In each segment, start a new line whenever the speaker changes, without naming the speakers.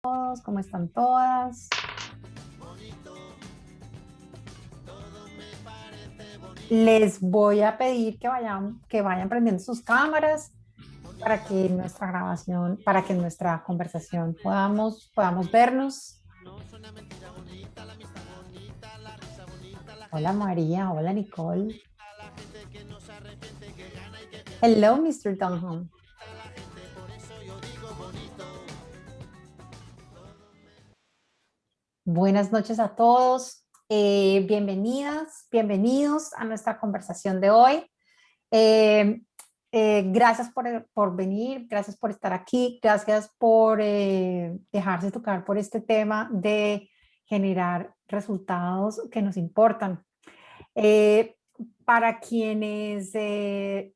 Todos, ¿cómo están todas? Les voy a pedir que vayan prendiendo sus cámaras para que nuestra grabación, para que en nuestra conversación podamos vernos. Hola María, hola Nicole. Hello, Mr. Dunham. Buenas noches a todos. Bienvenidas, bienvenidos a nuestra conversación de hoy. Eh, Gracias por venir, gracias por estar aquí, gracias por dejarse tocar por este tema de generar resultados que nos importan. Eh, para quienes en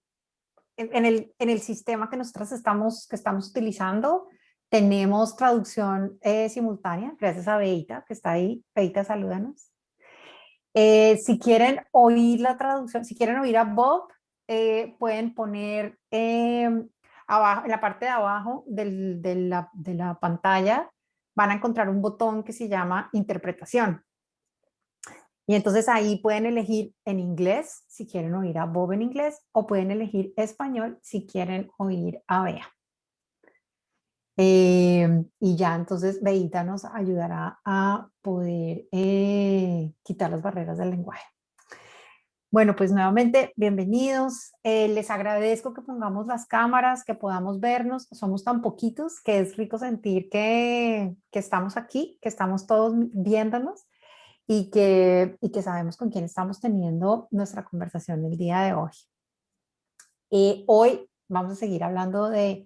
el sistema que nosotros que estamos utilizando, tenemos traducción simultánea, gracias a Beita, que está ahí. Beita, salúdanos. Si quieren oír la traducción, si quieren oír a Bob, pueden poner abajo, en la parte de abajo de la pantalla, van a encontrar un botón que se llama interpretación. Y entonces ahí pueden elegir en inglés, si quieren oír a Bob en inglés, o pueden elegir español si quieren oír a Bea. Y ya entonces Beita nos ayudará a poder quitar las barreras del lenguaje. Bueno, pues nuevamente, bienvenidos. Les agradezco que pongamos las cámaras, que podamos vernos. Somos tan poquitos que es rico sentir que estamos aquí, que estamos todos viéndonos y que sabemos con quién estamos teniendo nuestra conversación el día de hoy. Hoy vamos a seguir hablando de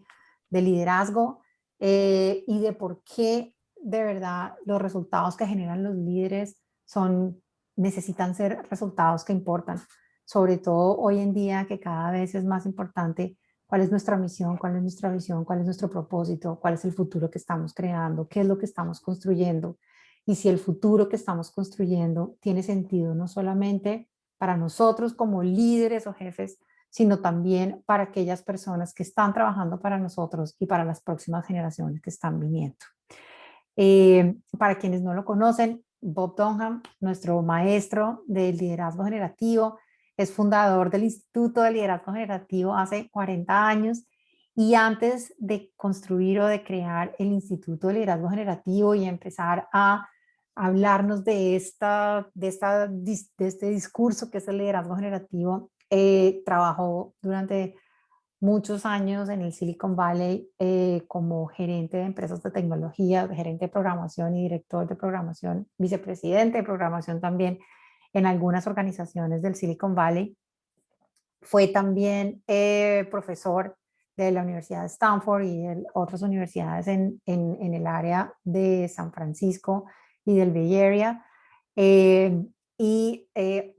liderazgo y de por qué de verdad los resultados que generan los líderes necesitan ser resultados que importan, sobre todo hoy en día que cada vez es más importante cuál es nuestra misión, cuál es nuestra visión, cuál es nuestro propósito, cuál es el futuro que estamos creando, qué es lo que estamos construyendo y si el futuro que estamos construyendo tiene sentido no solamente para nosotros como líderes o jefes, sino también para aquellas personas que están trabajando para nosotros y para las próximas generaciones que están viniendo. Para quienes no lo conocen, Bob Dunham, nuestro maestro del liderazgo generativo, es fundador del Instituto de Liderazgo Generativo hace 40 años y antes de construir o de crear el Instituto de Liderazgo Generativo y empezar a hablarnos de este discurso que es el liderazgo generativo, trabajó durante muchos años en el Silicon Valley como gerente de empresas de tecnología, gerente de programación y director de programación, vicepresidente de programación también en algunas organizaciones del Silicon Valley. Fue también profesor de la Universidad de Stanford y de otras universidades en el área de San Francisco y del Bay Area.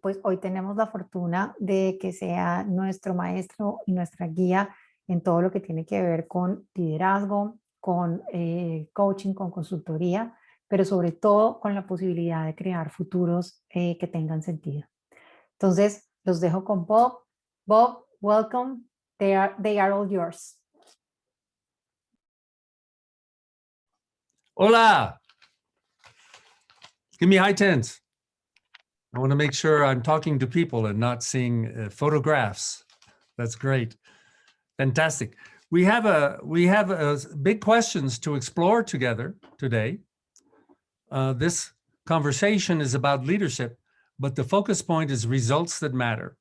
Pues hoy tenemos la fortuna de que sea nuestro maestro y nuestra guía en todo lo que tiene que ver con liderazgo, con coaching, con consultoría, pero sobre todo con la posibilidad de crear futuros que tengan sentido. Entonces, los dejo con Bob. Bob, welcome. They are all yours.
Hola. Give me high tens. I want to make sure I'm talking to people and not seeing photographs. That's great. Fantastic. We have big questions to explore together today. This conversation is about leadership, but the focus point is results that matter.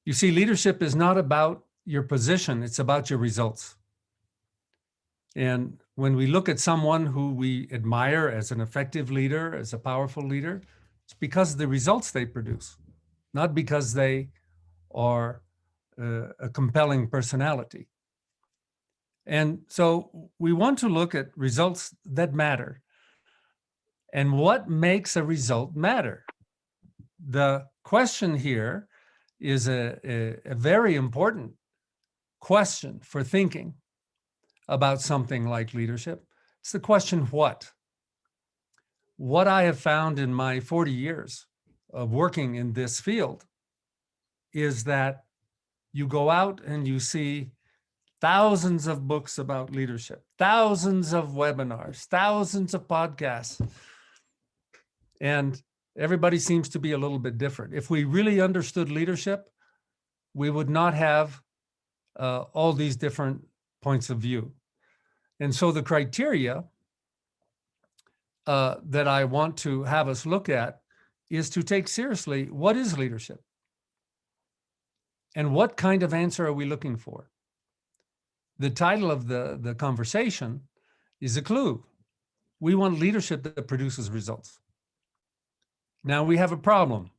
You see, leadership is not about your position, it's about your results. And when we look at someone who we admire as an effective leader, as a powerful leader, it's because of the results they produce, not because they are a compelling personality. And so we want to look at results that matter. And what makes a result matter? The question here is a very important question for thinking about something like leadership. It's the question, what? What I have found in my 40 years of working in this field is that you go out and you see thousands of books about leadership, thousands of webinars, thousands of podcasts. And everybody seems to be a little bit different. If we really understood leadership, we would not have all these different points of view. And so the criteria that I want to have us look at is to take seriously, what is leadership? And what kind of answer are we looking for? The title of the conversation is a clue. We want leadership that produces results. Now we have a problem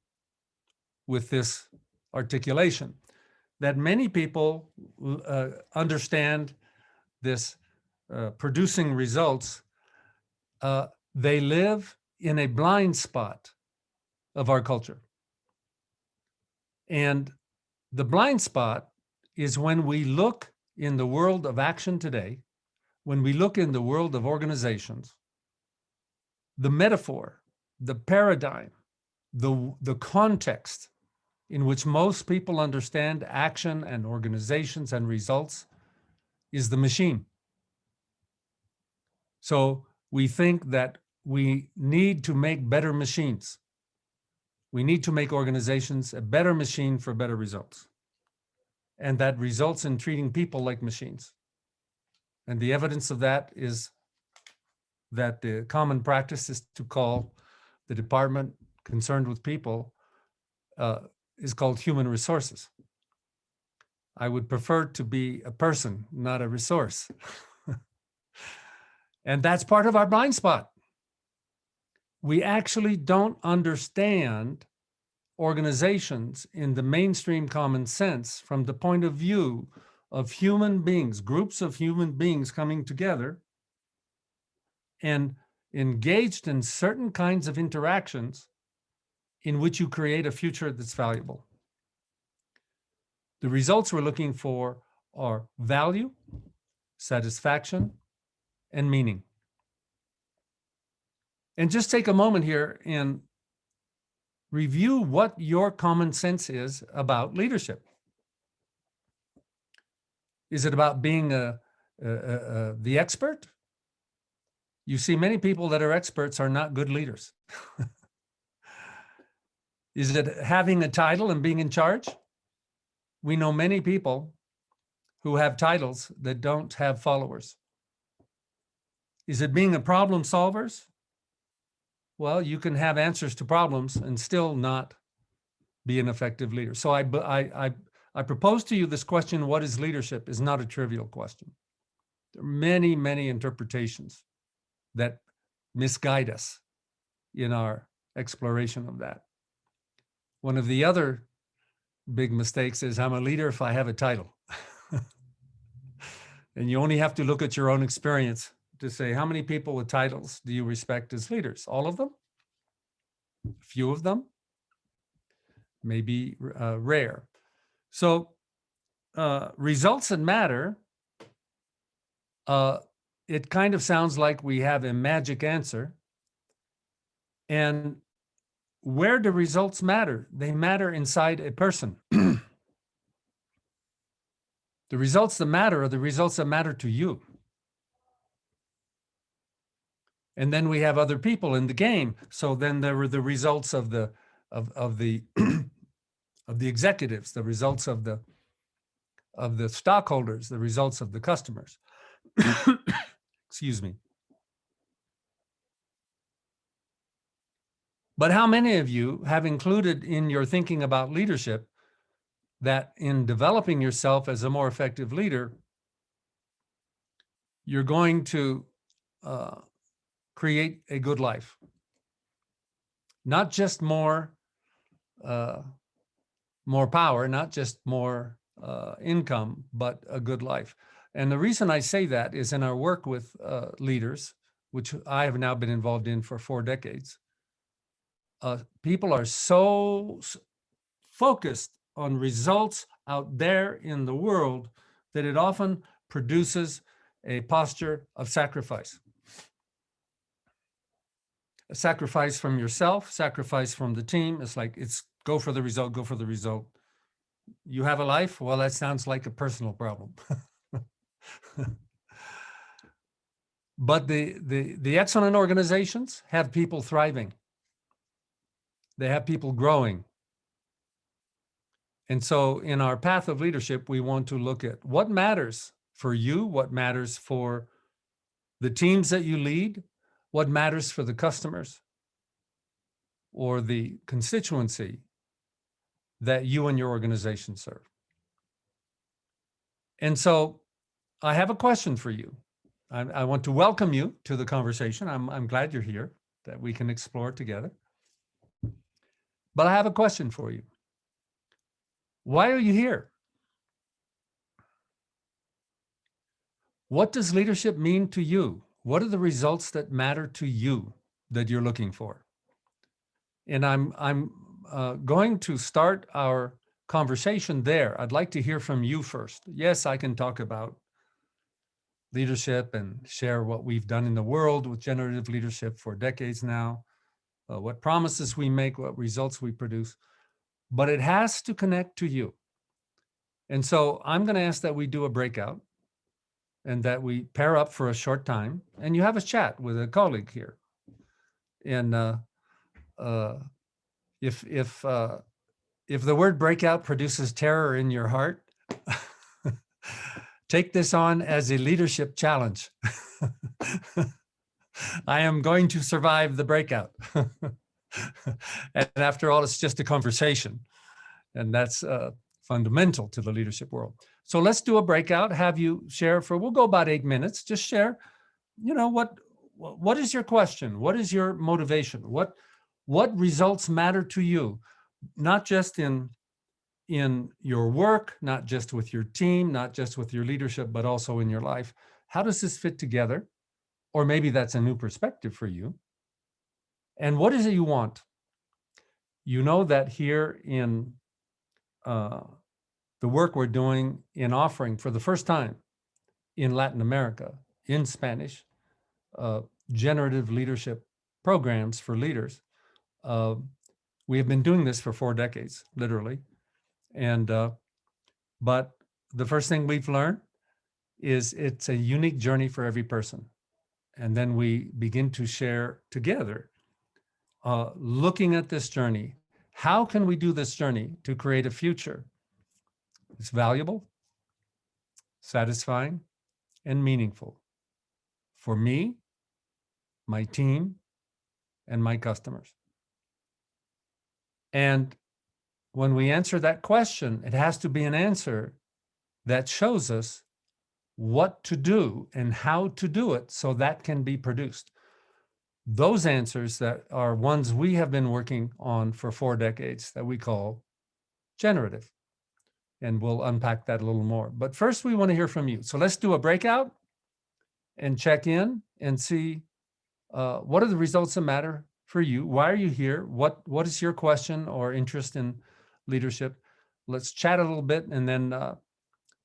with this articulation, that many people understand this producing results. They live in a blind spot of our culture. And the blind spot is when we look in the world of action today, when we look in the world of organizations, the metaphor, the paradigm, the context in which most people understand action and organizations and results is the machine. So we think that we need to make better machines. We need to make organizations a better machine for better results. And that results in treating people like machines. And the evidence of that is that the common practice is to call the department concerned with people is called human resources. I would prefer to be a person, not a resource. And that's part of our blind spot. We actually don't understand organizations in the mainstream common sense from the point of view of human beings, groups of human beings coming together and engaged in certain kinds of interactions in which you create a future that's valuable. The results we're looking for are value, satisfaction, and meaning. And just take a moment here and review what your common sense is about leadership. Is it about being the expert? You see, many people that are experts are not good leaders. Is it having a title and being in charge? We know many people who have titles that don't have followers. Is it being a problem solvers? Well, you can have answers to problems and still not be an effective leader. So I propose to you this question, what is leadership, is not a trivial question. There are many, many interpretations that misguide us in our exploration of that. One of the other big mistakes is I'm a leader if I have a title. And you only have to look at your own experience to say, how many people with titles do you respect as leaders? All of them? A few of them? Maybe rare. So results that matter, it kind of sounds like we have a magic answer. And where do results matter? They matter inside a person. The results that matter are the results that matter to you. And then we have other people in the game. So then there were the results of the executives, the results of the stockholders, the results of the customers. Excuse me. But how many of you have included in your thinking about leadership that in developing yourself as a more effective leader, you're going to create a good life? Not just more power, not just more income, but a good life. And the reason I say that is in our work with leaders, which I have now been involved in for 4 decades, people are so focused on results out there in the world that it often produces a posture of sacrifice. A sacrifice from yourself, sacrifice from the team. It's like, it's go for the result, go for the result. You have a life? Well, that sounds like a personal problem. But the excellent organizations have people thriving. They have people growing. And so in our path of leadership, we want to look at what matters for you, what matters for the teams that you lead, what matters for the customers or the constituency that you and your organization serve. And so I have a question for you. I want to welcome you to the conversation. I'm glad you're here, that we can explore together. But I have a question for you. Why are you here? What does leadership mean to you? What are the results that matter to you that you're looking for? And I'm going to start our conversation there. I'd like to hear from you first. Yes, I can talk about leadership and share what we've done in the world with generative leadership for decades now, what promises we make, what results we produce, but it has to connect to you. And so I'm going to ask that we do a breakout and that we pair up for a short time and you have a chat with a colleague here. And if the word breakout produces terror in your heart, take this on as a leadership challenge. I am going to survive the breakout. And after all, it's just a conversation. And that's fundamental to the leadership world. So let's do a breakout, have you share we'll go about 8 minutes, just share, what is your question? What is your motivation? What results matter to you? Not just in your work, not just with your team, not just with your leadership, but also in your life. How does this fit together? Or maybe that's a new perspective for you. And what is it you want? You know that here in the work we're doing in offering for the first time in Latin America, in Spanish, generative leadership programs for leaders. We have been doing this for 4 decades, literally. And but the first thing we've learned is it's a unique journey for every person. And then we begin to share together, looking at this journey. How can we do this journey to create a future that's valuable, satisfying, and meaningful for me, my team, and my customers? And when we answer that question, it has to be an answer that shows us what to do and how to do it so that can be produced. Those answers that are ones we have been working on for 4 decades that we call generative. And we'll unpack that a little more. But first, we want to hear from you. So let's do a breakout and check in and see what are the results that matter for you? Why are you here? What is your question or interest in leadership? Let's chat a little bit, and then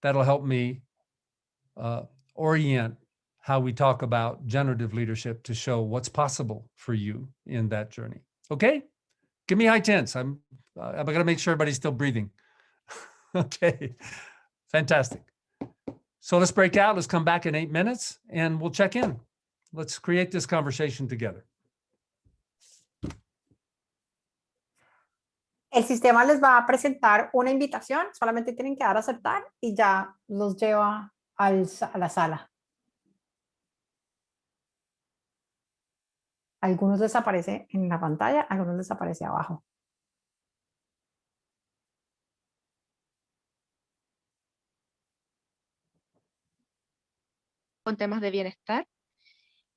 that'll help me orient how we talk about generative leadership to show what's possible for you in that journey. Okay? Give me high tens. I'm going to make sure everybody's still breathing. Okay, fantastic. So let's break out. Let's come back in 8 minutes and we'll check in. Let's create this conversation together.
El sistema les va a presentar una invitación, solamente tienen que dar a aceptar y ya los lleva a la sala. Algunos desaparecen en la pantalla, algunos desaparecen abajo.
Con temas de bienestar.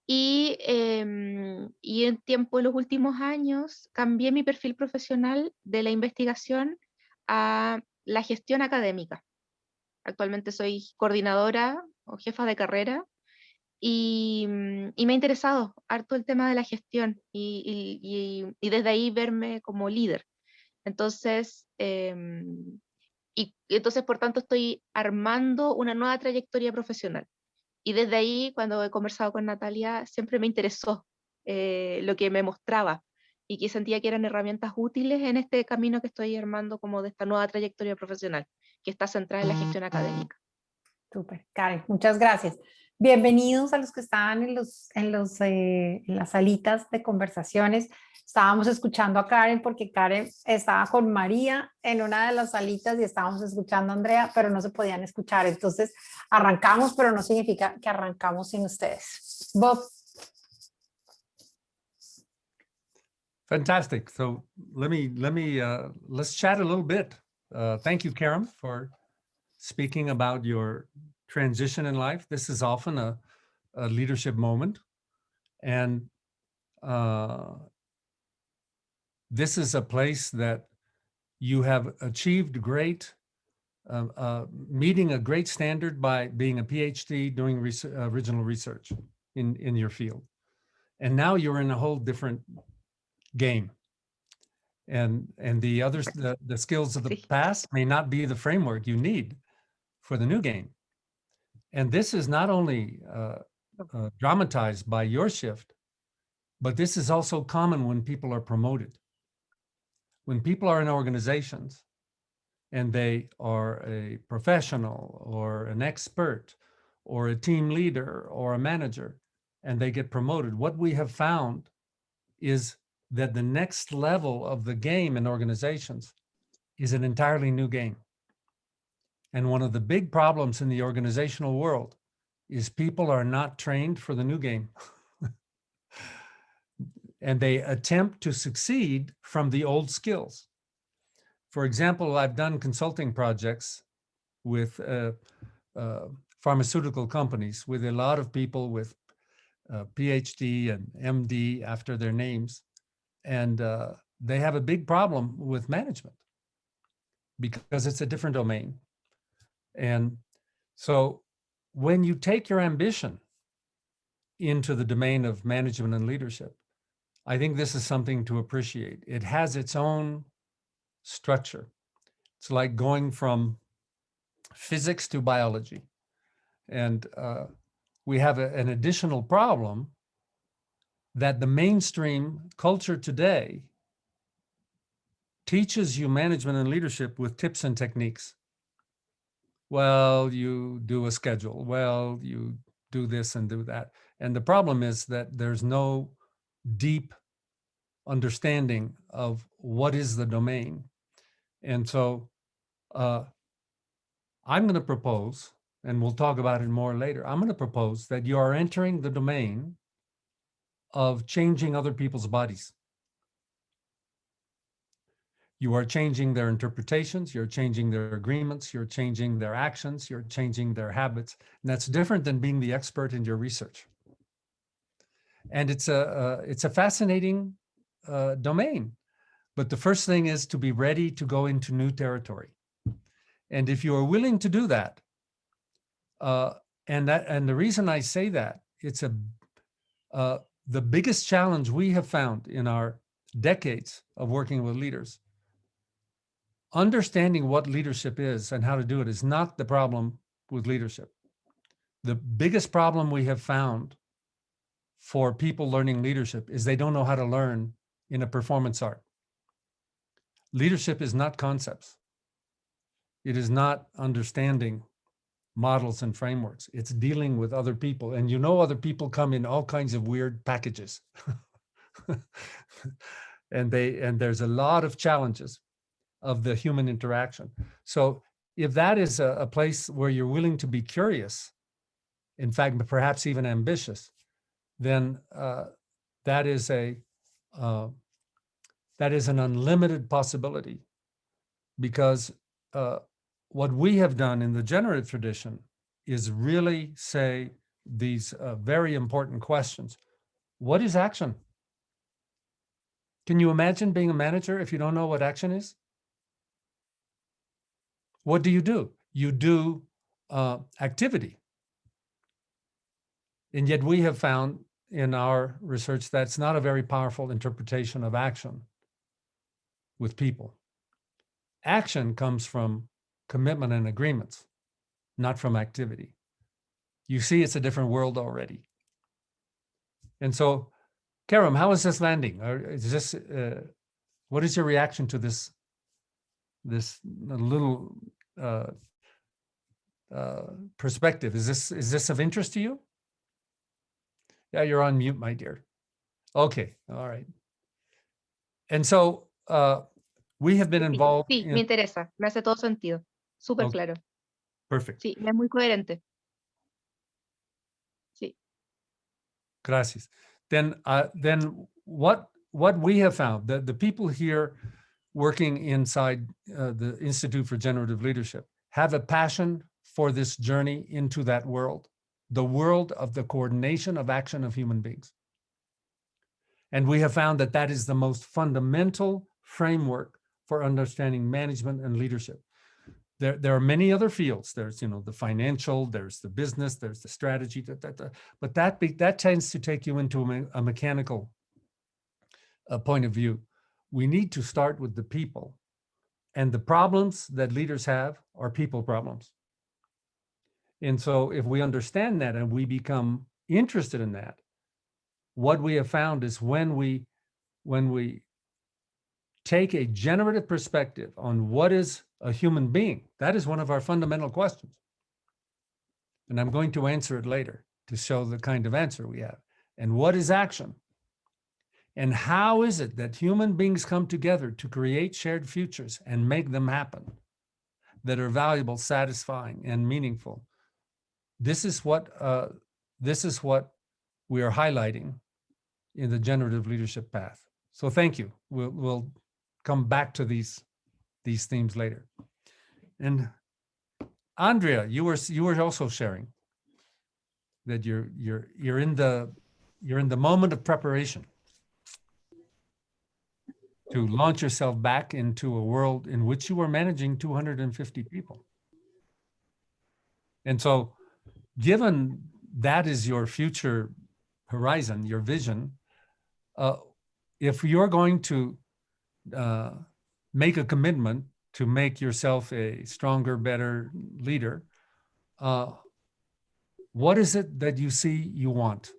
Y en los últimos años cambié mi perfil profesional de la investigación a la gestión académica. Actualmente soy coordinadora o jefa de carrera y me ha interesado harto el tema de la gestión y desde ahí verme como líder. Entonces, entonces, por tanto, estoy armando una nueva trayectoria profesional. Y desde ahí, cuando he conversado con Natalia, siempre me interesó lo que me mostraba y que sentía que eran herramientas útiles en este camino que estoy armando como de esta nueva trayectoria profesional, que está centrada en la gestión académica.
Súper, Karen, muchas gracias. Bienvenidos a los que estaban en las salitas de conversaciones. Estábamos escuchando a Karen porque Karen estaba con María en una de las salitas y estábamos escuchando a Andrea, pero no se podían escuchar. Entonces arrancamos, pero no significa que arrancamos sin ustedes. Bob.
Fantastic. So let's chat a little bit. Thank you, Karen, for speaking about your transition in life. This is often a leadership moment. And this is a place that you have achieved great, meeting a great standard by being a PhD, doing original research in your field. And now you're in a whole different game. And the others, the skills of the past may not be the framework you need for the new game. And this is not only dramatized by your shift, but this is also common when people are promoted. When people are in organizations and they are a professional or an expert or a team leader or a manager, and they get promoted, what we have found is that the next level of the game in organizations is an entirely new game. And one of the big problems in the organizational world is people are not trained for the new game. And they attempt to succeed from the old skills. For example, I've done consulting projects with pharmaceutical companies with a lot of people with PhD and MD after their names. And they have a big problem with management because it's a different domain. And so when you take your ambition into the domain of management and leadership, I think this is something to appreciate. It has its own structure. It's like going from physics to biology. And we have an additional problem that the mainstream culture today teaches you management and leadership with tips and techniques. Well, you do a schedule. Well, you do this and do that. And the problem is that there's no deep understanding of what is the domain. And so I'm going to propose, and we'll talk about it more later, I'm going to propose that you are entering the domain of changing other people's bodies. You are changing their interpretations, you're changing their agreements, you're changing their actions, you're changing their habits. And that's different than being the expert in your research. And it's a fascinating domain. But the first thing is to be ready to go into new territory. And if you are willing to do that, and the reason I say that, it's the biggest challenge we have found in our decades of working with leaders. Understanding what leadership is and how to do it is not the problem with leadership. The biggest problem we have found for people learning leadership is they don't know how to learn in a performance art. Leadership is not concepts. It is not understanding models and frameworks. It's dealing with other people. And you know, other people come in all kinds of weird packages. and there's a lot of challenges of the human interaction. So if that is a place where you're willing to be curious, in fact, perhaps even ambitious, then that is an unlimited possibility, because what we have done in the generative tradition is really say these very important questions. What is action? Can you imagine being a manager if you don't know what action is? What do? You do activity. And yet we have found in our research that it's not a very powerful interpretation of action with people. Action comes from commitment and agreements, not from activity. You see, it's a different world already. And so, Karam, how is this landing? Is this, what is your reaction to this little perspective. Is this of interest to you? Yeah, you're on mute, my dear. Okay, all right. And so we have been involved
Sí, me interesa, me hace todo sentido. Súper
Okay.
claro.
Perfect.
Sí, es muy coherente. Sí.
Gracias. Then what we have found, the people here working inside the Institute for Generative Leadership have a passion for this journey into that world, the world of the coordination of action of human beings. And we have found that that is the most fundamental framework for understanding management and leadership. There are many other fields. There's, the financial, there's the business, there's the strategy, but that tends to take you into a mechanical point of view. We need to start with the people, and the problems that leaders have are people problems. And so if we understand that and we become interested in that, what we have found is when we take a generative perspective on what is a human being, that is one of our fundamental questions. And I'm going to answer it later to show the kind of answer we have. And what is action? And how is it that human beings come together to create shared futures and make them happen that are valuable, satisfying, and meaningful? This is what we are highlighting in the generative leadership path. So thank you. We'll come back to these themes later. And Andrea, you were also sharing that you're in the moment of preparation to launch yourself back into a world in which you are managing 250 people. And so, given that is your future horizon, your vision, if you're going to make a commitment to make yourself a stronger, better leader, what is it that you see you want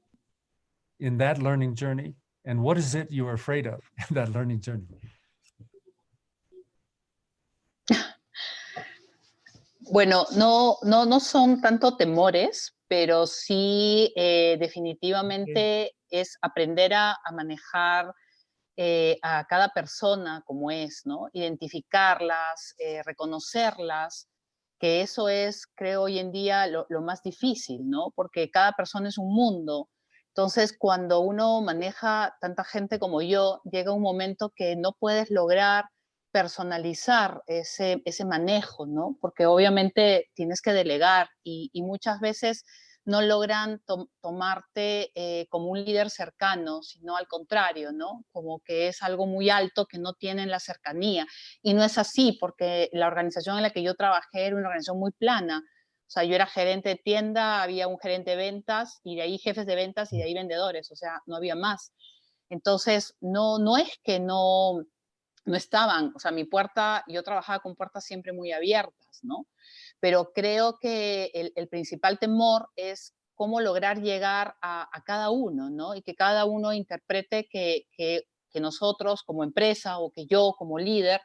in that learning journey? And what is it you're afraid of in that learning journey?
Bueno, no son tanto temores, pero sí definitivamente es aprender a manejar a cada persona como es, ¿no? Identificarlas, reconocerlas, que eso es, creo, hoy en día lo más difícil, ¿no? Porque cada persona es un mundo. Entonces, cuando uno maneja tanta gente como yo, llega un momento que no puedes lograr personalizar ese manejo, ¿no? Porque obviamente tienes que delegar y muchas veces no logran tomarte como un líder cercano, sino al contrario, ¿no? Como que es algo muy alto que no tienen la cercanía. Y no es así, porque la organización en la que yo trabajé era una organización muy plana. O sea, yo era gerente de tienda, había un gerente de ventas, y de ahí jefes de ventas, y de ahí vendedores. O sea, no había más. Entonces, no es que no estaban, o sea, yo trabajaba con puertas siempre muy abiertas, ¿no? Pero creo que el principal temor es cómo lograr llegar a cada uno, ¿no? Y que cada uno interprete que nosotros como empresa o que yo como líder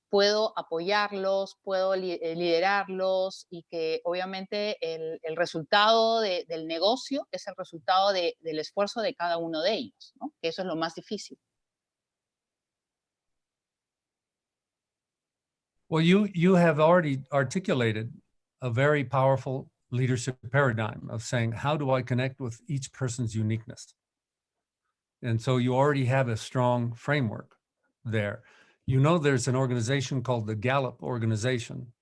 puedo apoyarlos, puedo liderarlos y que obviamente el resultado del negocio es el resultado del esfuerzo de cada uno de ellos, ¿no? Que eso es lo más difícil.
Well, you have already articulated a very powerful leadership paradigm of saying, how do I connect with each person's uniqueness? And so you already have a strong framework there. There's an organization called the Gallup organization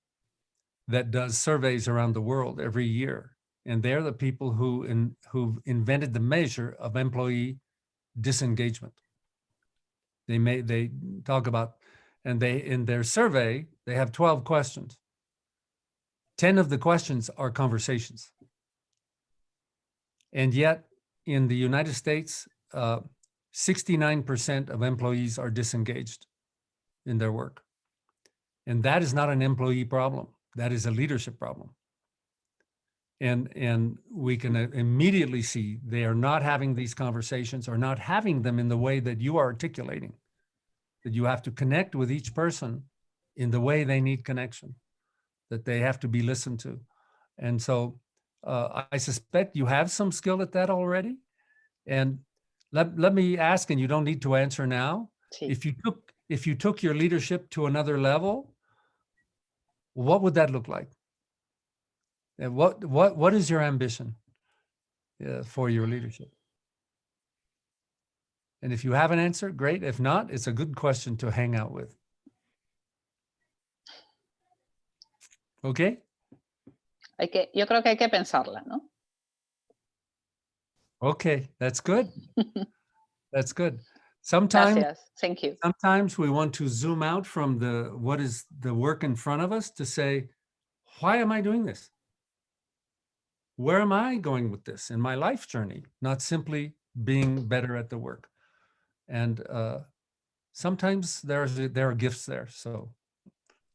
that does surveys around the world every year. And they're the people who invented the measure of employee disengagement. They talk about, and in their survey, they have 12 questions. 10 of the questions are conversations. And yet in the United States, 69% of employees are disengaged in their work. And that is not an employee problem. That is a leadership problem. And we can immediately see they are not having these conversations or not having them in the way that you are articulating, that you have to connect with each person in the way they need connection, that they have to be listened to, And so I suspect you have some skill at that already. And let me ask, and you don't need to answer now,
Sí.
if you took your leadership to another level, what would that look like? And what is your ambition for your leadership? And if you have an answer, great. If not, it's a good question to hang out with. Okay?
Yo creo que hay que pensarla, ¿no?
Okay, that's good. That's good. Sometimes,
Gracias. Thank you.
sometimes we want to zoom out from what is the work in front of us to say, why am I doing this? Where am I going with this in my life journey? Not simply being better at the work. And sometimes there are gifts there. So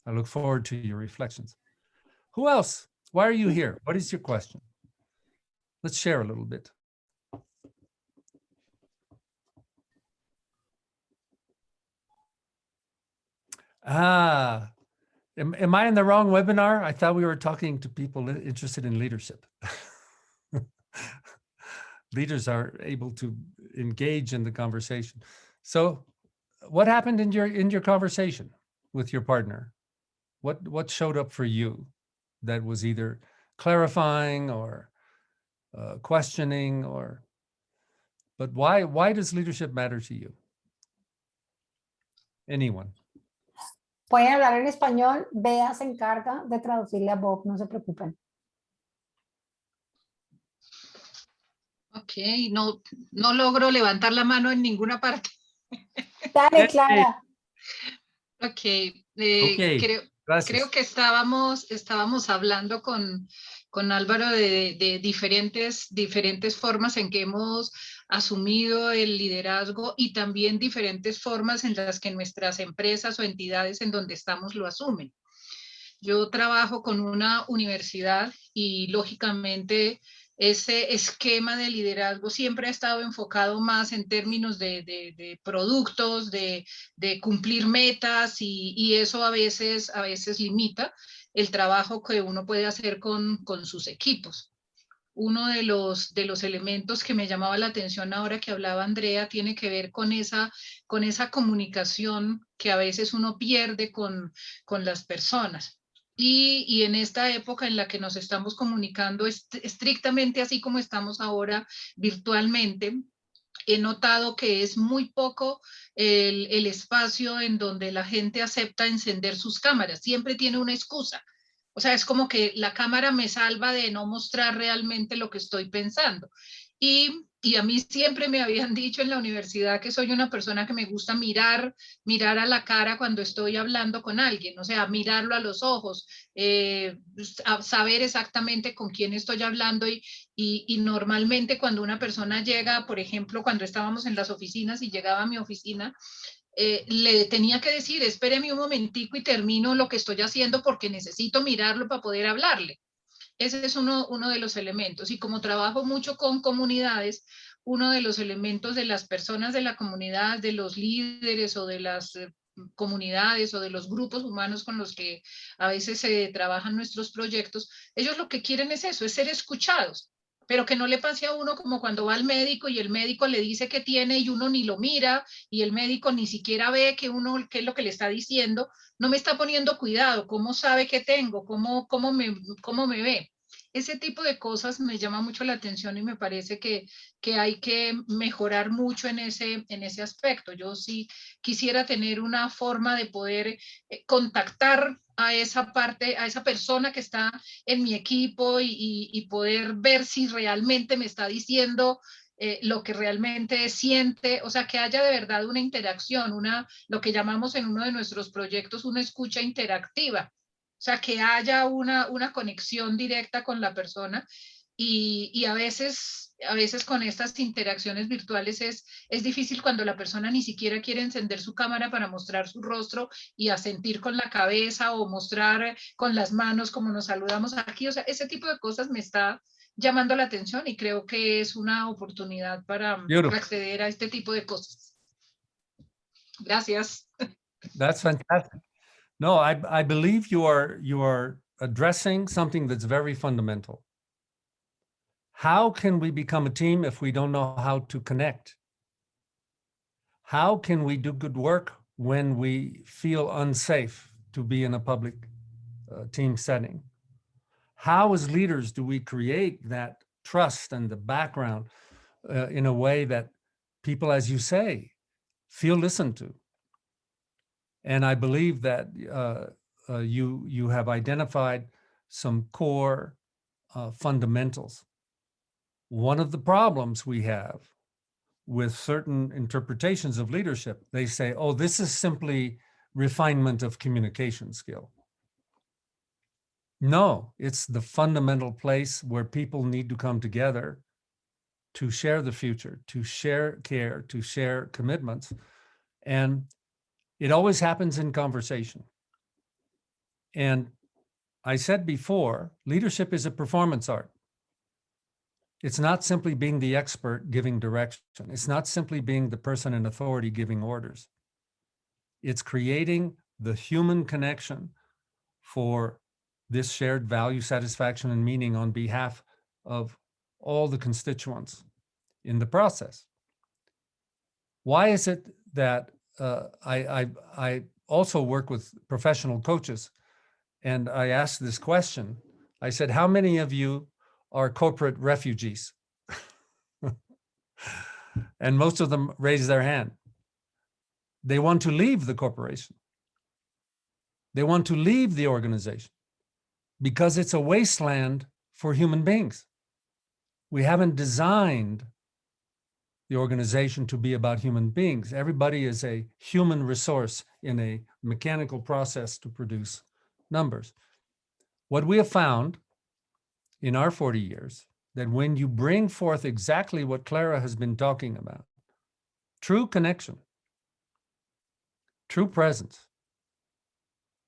I look forward to your reflections. Who else? Why are you here? What is your question? Let's share a little bit. Am I in the wrong webinar? I thought we were talking to people interested in leadership. Leaders are able to engage in the conversation. So what happened in your conversation with your partner? What showed up for you that was either clarifying or questioning, but why does leadership matter to you? Anyone?
Pueden hablar en español, Bea se encarga de traducirle a Bob, no se preocupen.
Ok, no logro levantar la mano en ninguna parte.
Dale, Clara.
Ok,
Okay, gracias.
creo que estábamos hablando con Álvaro de diferentes formas en que hemos asumido el liderazgo y también diferentes formas en las que nuestras empresas o entidades en donde estamos lo asumen. Yo trabajo con una universidad y lógicamente ese esquema de liderazgo siempre ha estado enfocado más en términos de productos, de cumplir metas y eso a veces limita el trabajo que uno puede hacer con sus equipos. Uno de los elementos que me llamaba la atención ahora que hablaba Andrea tiene que ver con esa comunicación que a veces uno pierde con las personas. Y en esta época en la que nos estamos comunicando estrictamente así como estamos ahora virtualmente, he notado que es muy poco el espacio en donde la gente acepta encender sus cámaras. Siempre tiene una excusa. O sea, es como que la cámara me salva de no mostrar realmente lo que estoy pensando. Y a mí siempre me habían dicho en la universidad que soy una persona que me gusta mirar a la cara cuando estoy hablando con alguien, o sea, mirarlo a los ojos, saber exactamente con quién estoy hablando y normalmente cuando una persona llega, por ejemplo, cuando estábamos en las oficinas y llegaba a mi oficina, le tenía que decir, espéreme un momentico y termino lo que estoy haciendo porque necesito mirarlo para poder hablarle. Ese es uno de los elementos. Y como trabajo mucho con comunidades, uno de los elementos de las personas de la comunidad, de los líderes o de las comunidades o de los grupos humanos con los que a veces se trabajan nuestros proyectos, ellos lo que quieren es eso, es ser escuchados. Pero que no le pase a uno como cuando va al médico y el médico le dice que tiene y uno ni lo mira y el médico ni siquiera ve qué es lo que le está diciendo, no me está poniendo cuidado, ¿cómo sabe que tengo? ¿Cómo me ve? Ese tipo de cosas me llama mucho la atención y me parece que hay que mejorar mucho en ese aspecto. Yo sí quisiera tener una forma de poder contactar a esa parte, a esa persona que está en mi equipo y poder ver si realmente me está diciendo lo que realmente siente, o sea, que haya de verdad una interacción, lo que llamamos en uno de nuestros proyectos una escucha interactiva. O sea, que haya una conexión directa con la persona y a veces con estas interacciones virtuales es difícil cuando la persona ni siquiera quiere encender su cámara para mostrar su rostro y asentir con la cabeza o mostrar con las manos como nos saludamos aquí. O sea, ese tipo de cosas me está llamando la atención y creo que es una oportunidad para acceder a este tipo de cosas. Gracias.
That's fantastic. No, I believe you are addressing something that's very fundamental. How can we become a team if we don't know how to connect? How can we do good work when we feel unsafe to be in a public team setting? How, as leaders, do we create that trust and the background in a way that people, as you say, feel listened to? And I believe that you have identified some core fundamentals. One of the problems we have with certain interpretations of leadership, they say, oh, this is simply refinement of communication skill. No, it's the fundamental place where people need to come together to share the future, to share care, to share commitments. And it always happens in conversation. And I said before, leadership is a performance art. It's not simply being the expert giving direction. It's not simply being the person in authority giving orders. It's creating the human connection for this shared value, satisfaction, and meaning on behalf of all the constituents in the process. Why is it that I also work with professional coaches, and I asked this question. I said, how many of you are corporate refugees? And most of them raise their hand. They want to leave the corporation. They want to leave the organization because it's a wasteland for human beings. We haven't designed the organization to be about human beings. Everybody is a human resource in a mechanical process to produce numbers. What we have found in our 40 years, that when you bring forth exactly what Clara has been talking about, true connection, true presence,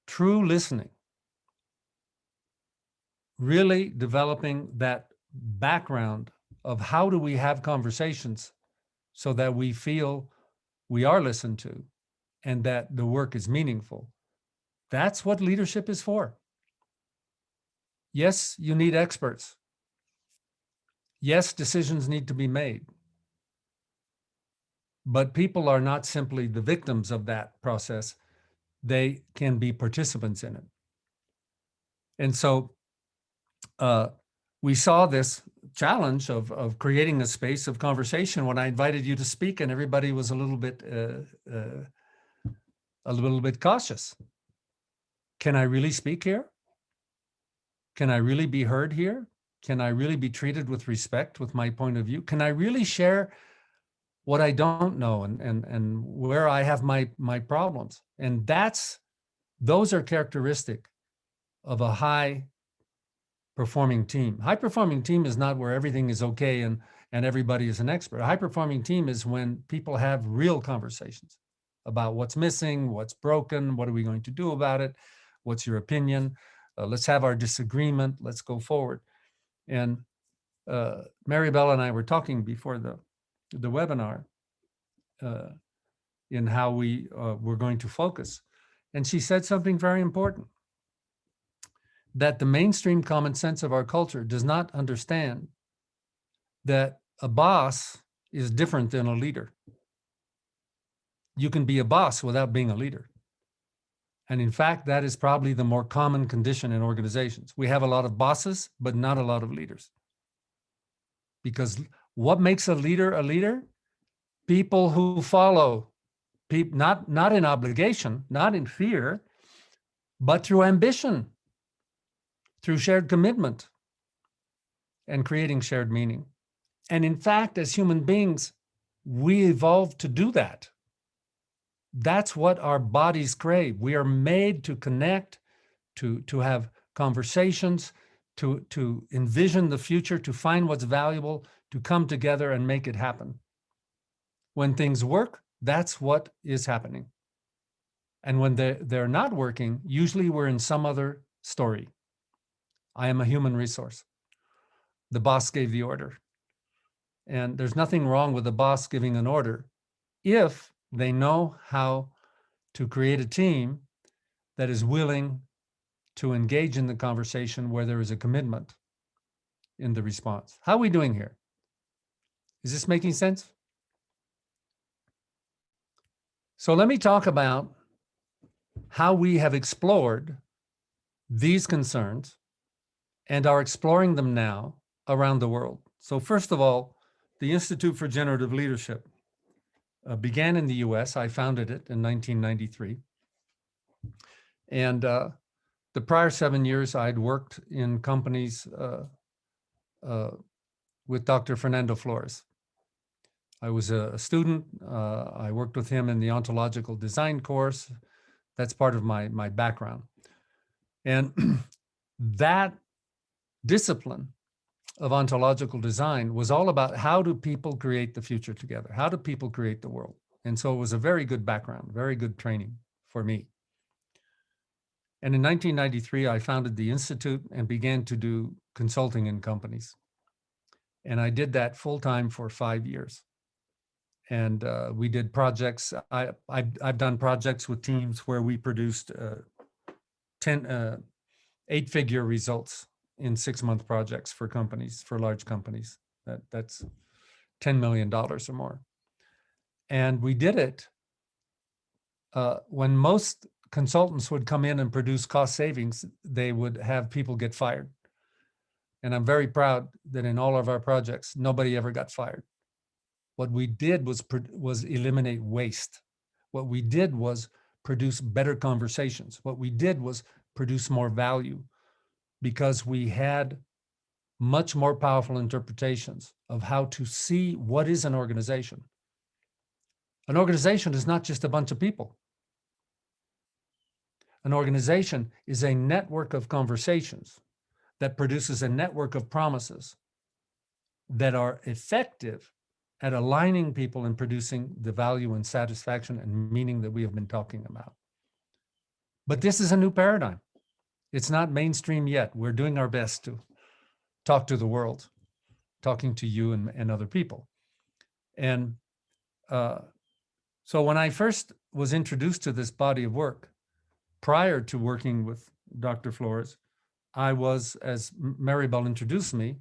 true listening, really developing that background of how do we have conversations so that we feel we are listened to and that the work is meaningful. That's what leadership is for. Yes, you need experts. Yes, decisions need to be made. But people are not simply the victims of that process. They can be participants in it. And so we saw this challenge of creating a space of conversation when I invited you to speak, and everybody was a little bit cautious. Can I really speak here? Can I really be heard here? Can I really be treated with respect with my point of view? Can I really share what I don't know and where I have my problems? And those are characteristic of a high performing team. High performing team is not where everything is okay and everybody is an expert. A high performing team is when people have real conversations about what's missing, what's broken, what are we going to do about it? What's your opinion? Let's have our disagreement. Let's go forward. And Maribel and I were talking before the webinar in how we were going to focus. And she said something very important, that the mainstream common sense of our culture does not understand that a boss is different than a leader. You can be a boss without being a leader. And in fact, that is probably the more common condition in organizations. We have a lot of bosses, but not a lot of leaders. Because what makes a leader a leader? People who follow, not in obligation, not in fear, but through ambition, through shared commitment, and creating shared meaning. And in fact, as human beings, we evolved to do that. That's what our bodies crave. We are made to connect, to have conversations, to envision the future, to find what's valuable, to come together and make it happen. When things work, that's what is happening. And when they're not working, usually we're in some other story. I am a human resource. The boss gave the order. And there's nothing wrong with the boss giving an order if they know how to create a team that is willing to engage in the conversation where there is a commitment in the response. How are we doing here? Is this making sense? So let me talk about how we have explored these concerns and are exploring them now around the world. So first of all, the Institute for Generative Leadership began in the US. I founded it in 1993. And the prior 7 years, I'd worked in companies with Dr. Fernando Flores. I was a student. I worked with him in the ontological design course. That's part of my background. And that discipline of ontological design was all about how do people create the future together? How do people create the world? And so it was a very good background, very good training for me. And in 1993, I founded the Institute and began to do consulting in companies. And I did that full-time for 5 years. And we did projects. I've done projects with teams where we produced 8-figure results in 6-month projects for companies, for large companies. That's $10 million or more. And we did it when most consultants would come in and produce cost savings, they would have people get fired. And I'm very proud that in all of our projects, nobody ever got fired. What we did was eliminate waste. What we did was produce better conversations. What we did was produce more value because we had much more powerful interpretations of how to see what is an organization. An organization is not just a bunch of people. An organization is a network of conversations that produces a network of promises that are effective at aligning people and producing the value and satisfaction and meaning that we have been talking about. But this is a new paradigm. It's not mainstream yet. We're doing our best to talk to the world, talking to you and other people. And so when I first was introduced to this body of work, prior to working with Dr. Flores, I was, as Maribel introduced me,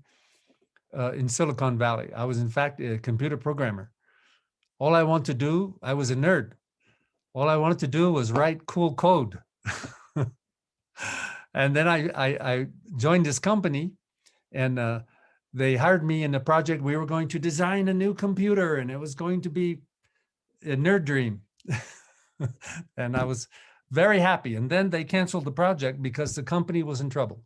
in Silicon Valley. I was, in fact, a computer programmer. All I wanted to do, I was a nerd. All I wanted to do was write cool code. And then I joined this company, and they hired me in a project. We were going to design a new computer, and it was going to be a nerd dream. And I was very happy. And then they canceled the project because the company was in trouble.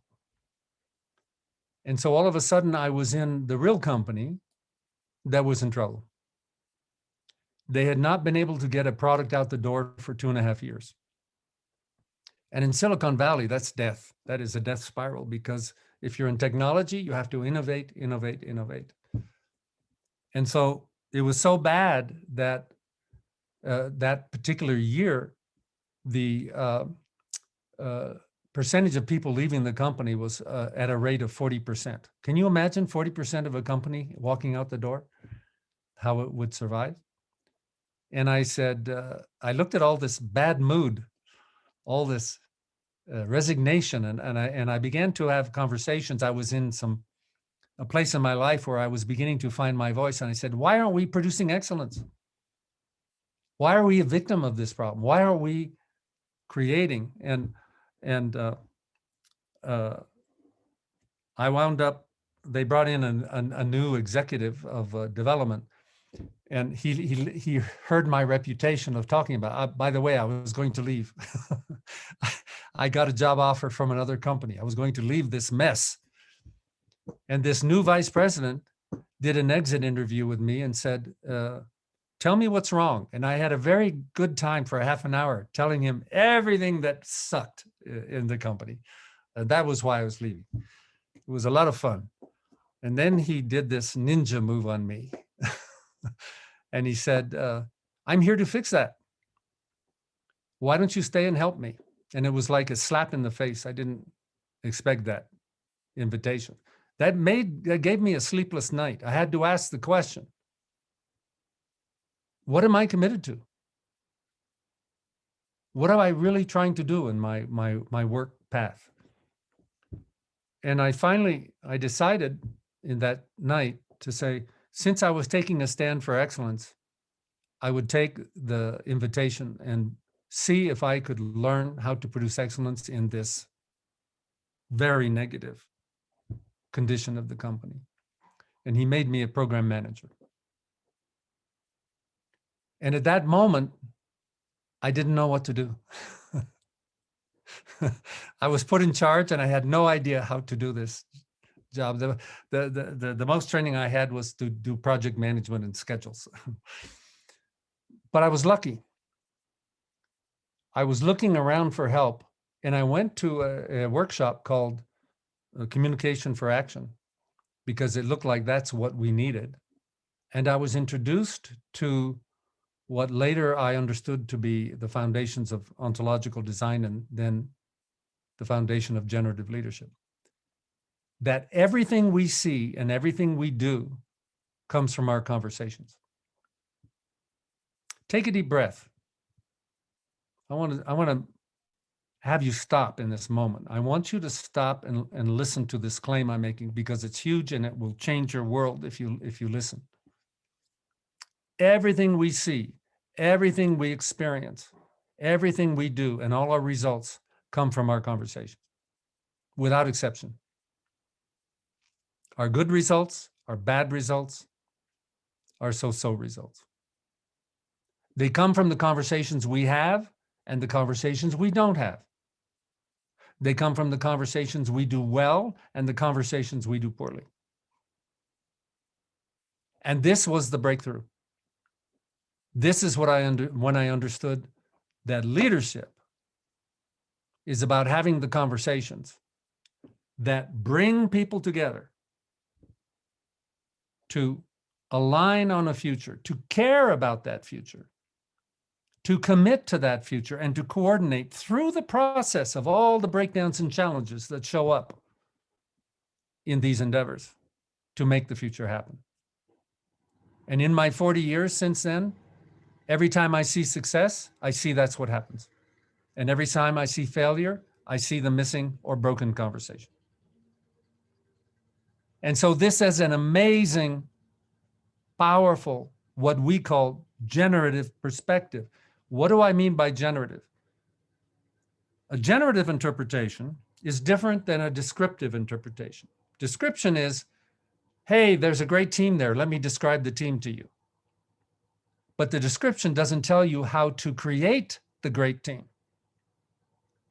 And so all of a sudden, I was in the real company that was in trouble. They had not been able to get a product out the door for 2.5 years. And in Silicon Valley, that's death. That is a death spiral, because if you're in technology, you have to innovate, innovate, innovate. And so it was so bad that that particular year, the percentage of people leaving the company was at a rate of 40%. Can you imagine 40% of a company walking out the door, how it would survive? And I said, I looked at all this bad mood, all this resignation, and I began to have conversations. I was in a place in my life where I was beginning to find my voice. And I said, why aren't we producing excellence? Why are we a victim of this problem? Why aren't we creating? And I wound up, they brought in a new executive of development, and he heard my reputation of talking about, by the way, I was going to leave. I got a job offer from another company. I was going to leave this mess. And this new vice president did an exit interview with me and said, tell me what's wrong. And I had a very good time for half an hour telling him everything that sucked in the company. That was why I was leaving. It was a lot of fun. And then he did this ninja move on me. And he said, I'm here to fix that. Why don't you stay and help me? And it was like a slap in the face. I didn't expect that invitation. That gave me a sleepless night. I had to ask the question, what am I committed to? What am I really trying to do in my work path? And I decided in that night to say, since I was taking a stand for excellence, I would take the invitation and see if I could learn how to produce excellence in this very negative condition of the company. And he made me a program manager. And at that moment, I didn't know what to do. I was put in charge and I had no idea how to do this job. The most training I had was to do project management and schedules. But I was lucky. I was looking around for help, and I went to a workshop called Communication for Action, because it looked like that's what we needed. And I was introduced to what later I understood to be the foundations of ontological design, and then the foundation of generative leadership. That everything we see and everything we do comes from our conversations. Take a deep breath. I want to have you stop in this moment. I want you to stop and listen to this claim I'm making, because it's huge and it will change your world if you listen. Everything we see, everything we experience, everything we do, and all our results come from our conversations, without exception. Our good results, our bad results, our so-so results. They come from the conversations we have and the conversations we don't have. They come from the conversations we do well and the conversations we do poorly. And this was the breakthrough. This is what when I understood that leadership is about having the conversations that bring people together to align on a future, to care about that future, to commit to that future, and to coordinate through the process of all the breakdowns and challenges that show up in these endeavors to make the future happen. And in my 40 years since then, every time I see success, I see that's what happens. And every time I see failure, I see the missing or broken conversation. And so this is an amazing, powerful, what we call generative perspective. What do I mean by generative? A generative interpretation is different than a descriptive interpretation. Description is, hey, there's a great team there. Let me describe the team to you. But the description doesn't tell you how to create the great team.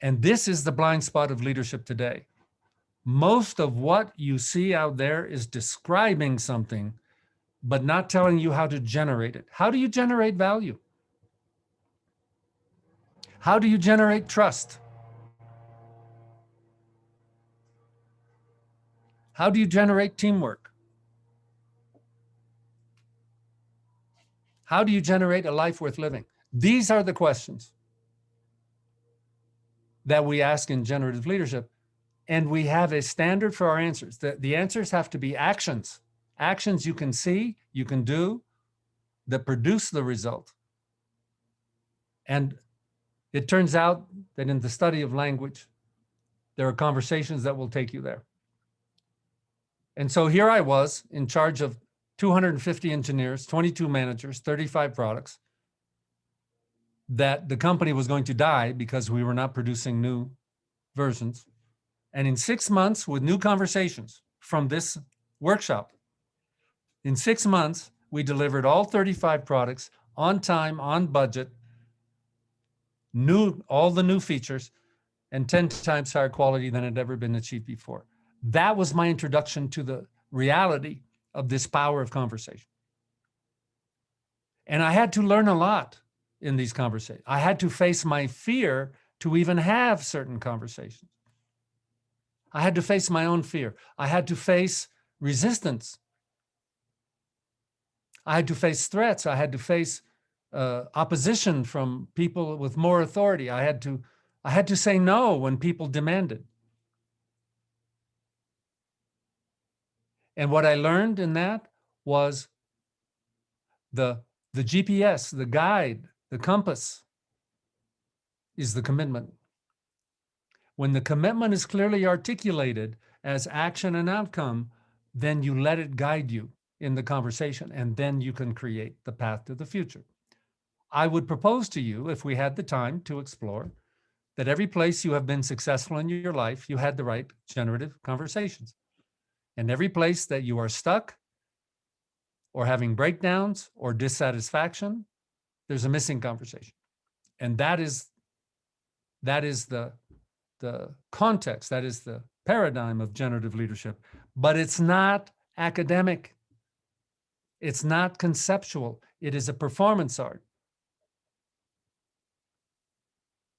And this is the blind spot of leadership today. Most of what you see out there is describing something, but not telling you how to generate it. How do you generate value? How do you generate trust? How do you generate teamwork? How do you generate a life worth living? These are the questions that we ask in generative leadership, and we have a standard for our answers. The answers have to be actions. Actions you can see, you can do, that produce the result. And it turns out that in the study of language, there are conversations that will take you there. And so here I was in charge of 250 engineers, 22 managers, 35 products, that the company was going to die because we were not producing new versions. And in 6 months, with new conversations from this workshop, in 6 months, we delivered all 35 products on time, on budget, all the new features, and 10 times higher quality than had ever been achieved before. That was my introduction to the reality of this power of conversation. And I had to learn a lot in these conversations. I had to face my fear to even have certain conversations. I had to face my own fear. I had to face resistance. I had to face threats. I had to face opposition from people with more authority. I had to say no when people demanded. And what I learned in that was the GPS, the guide, the compass is the commitment. When the commitment is clearly articulated as action and outcome, then you let it guide you in the conversation, and then you can create the path to the future. I would propose to you, if we had the time to explore, that every place you have been successful in your life, you had the right generative conversations. And every place that you are stuck or having breakdowns or dissatisfaction, there's a missing conversation. And that is the context, that is the paradigm of generative leadership. But it's not academic. It's not conceptual. It is a performance art.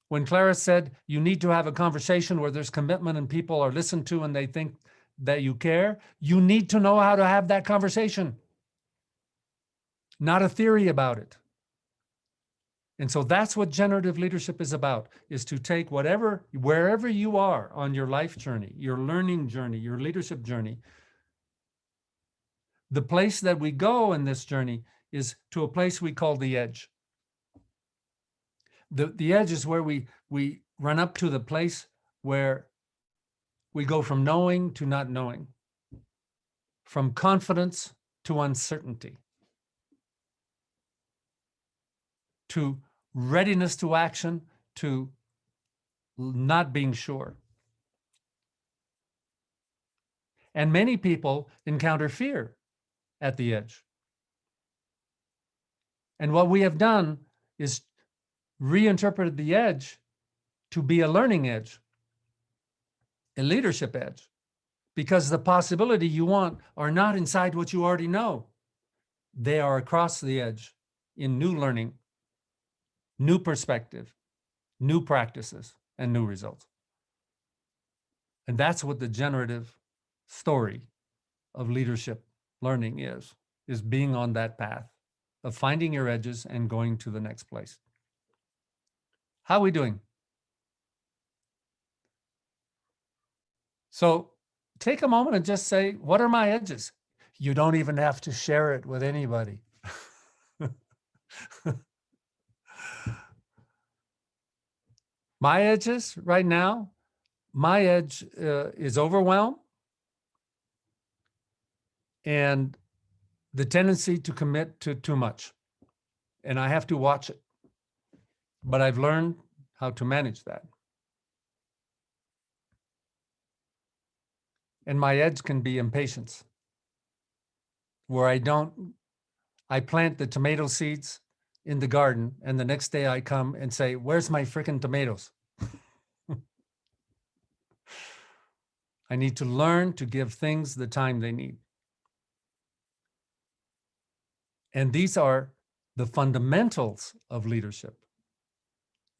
When Clara said you need to have a conversation where there's commitment and people are listened to and they think that you care, you need to know how to have that conversation, not a theory about it. And so that's what generative leadership is about, is to take wherever you are on your life journey, your learning journey, your leadership journey. The place that we go in this journey is to a place we call the edge. The edge is where we run up to the place where we go from knowing to not knowing, from confidence to uncertainty, to readiness to action, to not being sure. And many people encounter fear at the edge. And what we have done is reinterpreted the edge to be a learning edge, a leadership edge, because the possibility you want are not inside what you already know. They are across the edge in new learning, new perspective, new practices, and new results. And that's what the generative story of leadership learning is being on that path of finding your edges and going to the next place. How are we doing? So take a moment and just say, what are my edges? You don't even have to share it with anybody. My edges right now, my edge is overwhelm and the tendency to commit to too much. And I have to watch it. But I've learned how to manage that. And my edge can be impatience, where I plant the tomato seeds in the garden, and the next day I come and say, where's my frickin' tomatoes? I need to learn to give things the time they need. And these are the fundamentals of leadership,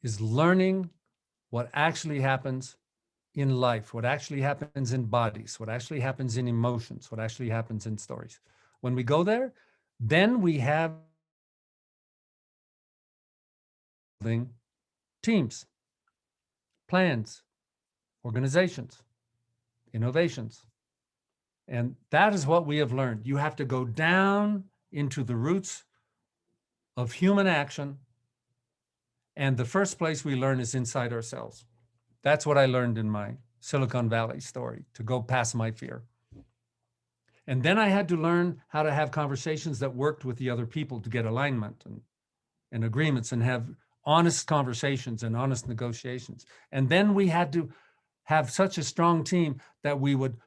is learning what actually happens in life, what actually happens in bodies, what actually happens in emotions, what actually happens in stories. When we go there, then we have teams, plans, organizations, innovations. And that is what we have learned. You have to go down into the roots of human action. And the first place we learn is inside ourselves. That's what I learned in my Silicon Valley story, to go past my fear. And then I had to learn how to have conversations that worked with the other people to get alignment and agreements and have honest conversations and honest negotiations. And then we had to have such a strong team that we would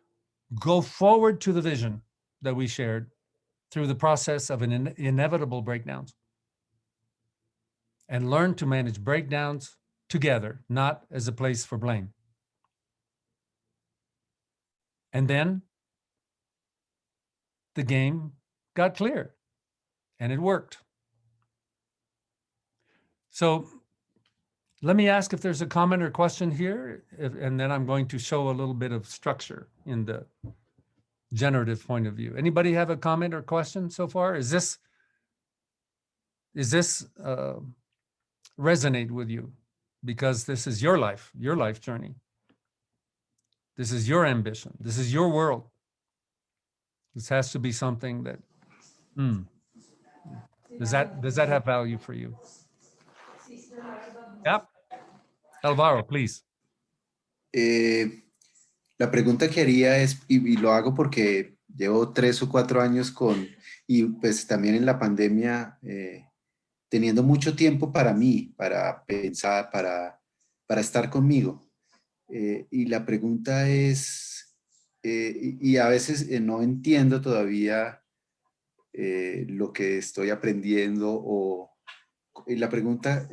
go forward to the vision that we shared through the process of inevitable breakdowns, and learn to manage breakdowns together, not as a place for blame. And then the game got clear and it worked. So let me ask if there's a comment or question here, and then I'm going to show a little bit of structure in the generative point of view. Anybody have a comment or question so far? Is this resonate with you? Because this is your life journey. This is your ambition. This is your world. This has to be something that, does that have value for you? Yep. Alvaro, please.
La pregunta que haría es, y lo hago porque llevo 3 o 4 años y pues también en la pandemia, teniendo mucho tiempo para mí, para pensar, para estar conmigo. Y la pregunta es, y a veces no entiendo todavía lo que estoy aprendiendo y la pregunta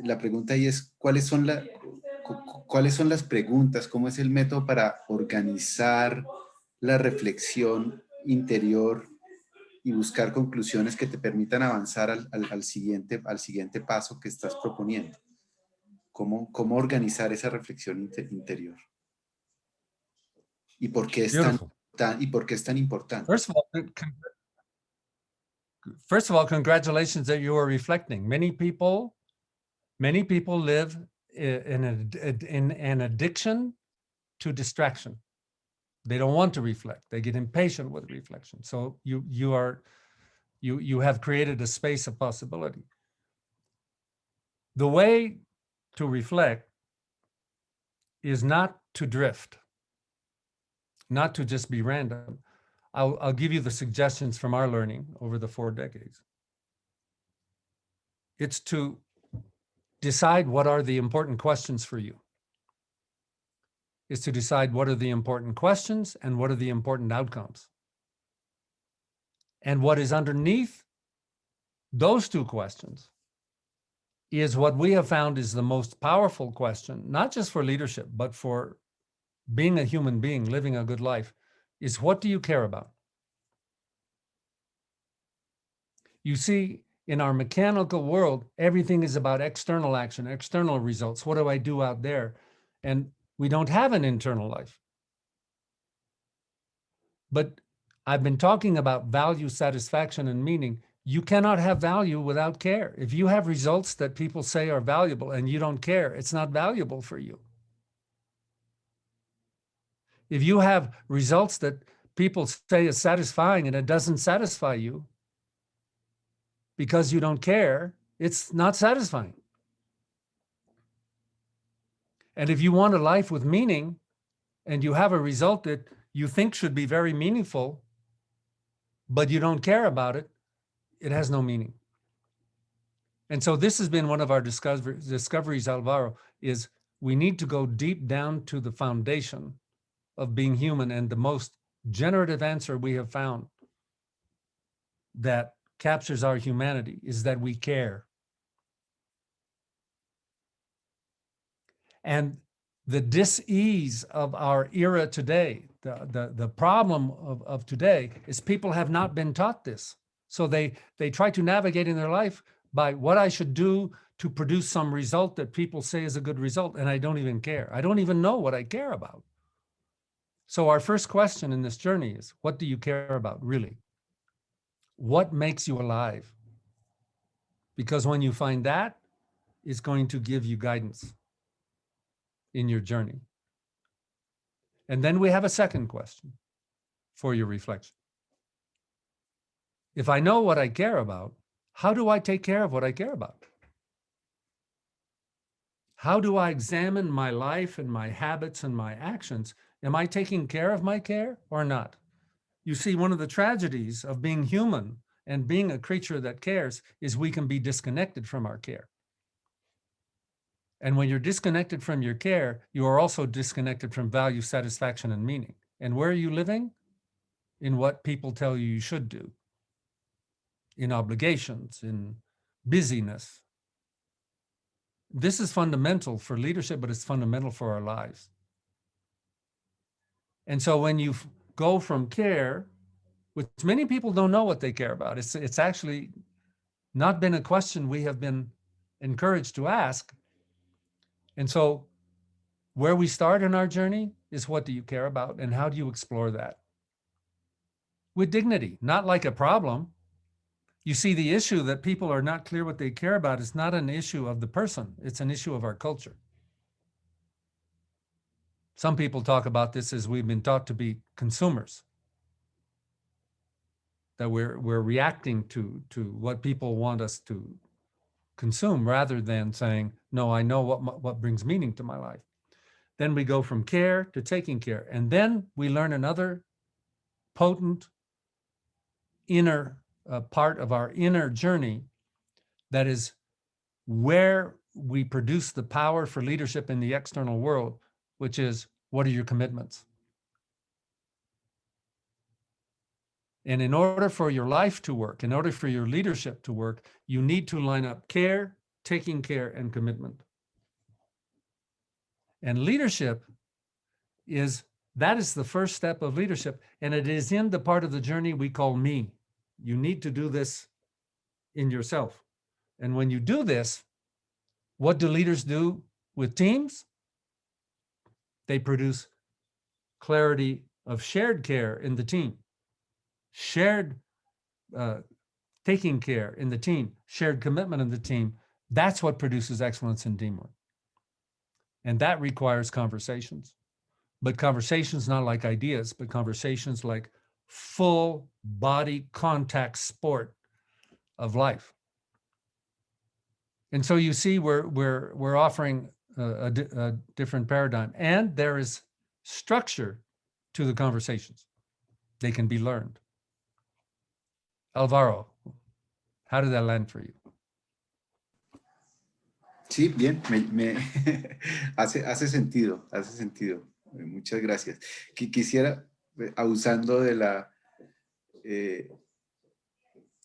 ahí es, ¿cuáles son las preguntas? ¿Cómo es el método para organizar la reflexión interior y buscar conclusiones que te permitan avanzar al siguiente paso que estás proponiendo? ¿Cómo organizar esa reflexión interior? ¿Y por qué es
Beautiful.
tan importante?
First of all, congratulations that you are reflecting. Many people live in an addiction to distraction. They don't want to reflect. They get impatient with reflection. So you have created a space of possibility. The way to reflect is not to drift, not to just be random. I'll give you the suggestions from our learning over the 4 decades. It's to decide what are the important questions for you. It's to decide what are the important questions and what are the important outcomes. And what is underneath those 2 questions is what we have found is the most powerful question, not just for leadership, but for being a human being, living a good life, is what do you care about? You see, in our mechanical world, everything is about external action, external results. What do I do out there? And we don't have an internal life. But I've been talking about value, satisfaction, and meaning. You cannot have value without care. If you have results that people say are valuable and you don't care, it's not valuable for you. If you have results that people say is satisfying and it doesn't satisfy you because you don't care, it's not satisfying. And if you want a life with meaning and you have a result that you think should be very meaningful, but you don't care about it, it has no meaning. And so this has been one of our discoveries, Alvaro, is we need to go deep down to the foundation of being human. And the most generative answer we have found that captures our humanity is that we care. And the dis-ease of our era today, the problem of today is people have not been taught this. So they try to navigate in their life by what I should do to produce some result that people say is a good result, and I don't even care. I don't even know what I care about. So our first question in this journey is, what do you care about, really? What makes you alive? Because when you find that, it's going to give you guidance in your journey. And then we have a second question for your reflection. If I know what I care about, how do I take care of what I care about? How do I examine my life and my habits and my actions? Am I taking care of my care or not? You see, one of the tragedies of being human and being a creature that cares is we can be disconnected from our care. And when you're disconnected from your care, you are also disconnected from value, satisfaction, and meaning. And where are you living? In what people tell you you should do, in obligations, in busyness. This is fundamental for leadership, but it's fundamental for our lives. And so when you go from care, which many people don't know what they care about, it's actually not been a question we have been encouraged to ask. And so where we start in our journey is, what do you care about and how do you explore that? With dignity, not like a problem. You see, the issue that people are not clear what they care about is not an issue of the person, it's an issue of our culture. Some people talk about this as we've been taught to be consumers, that we're reacting to what people want us to consume rather than saying, no, I know what brings meaning to my life. Then we go from care to taking care. And then we learn another potent inner part of our inner journey that is where we produce the power for leadership in the external world, which is, what are your commitments? And in order for your life to work, in order for your leadership to work, you need to line up care, taking care, and commitment. And leadership that is the first step of leadership. And it is in the part of the journey we call me. You need to do this in yourself. And when you do this, what do leaders do with teams? They produce clarity of shared care in the team, shared taking care in the team, shared commitment in the team. That's what produces excellence in teamwork. And that requires conversations. But conversations not like ideas, but conversations like full body contact sport of life. And so you see, we're offering a different paradigm, and there is structure to the conversations. They can be learned. Alvaro, how did that land for you?
Sí, bien, hace sentido, Muchas gracias. Quisiera, abusando de la,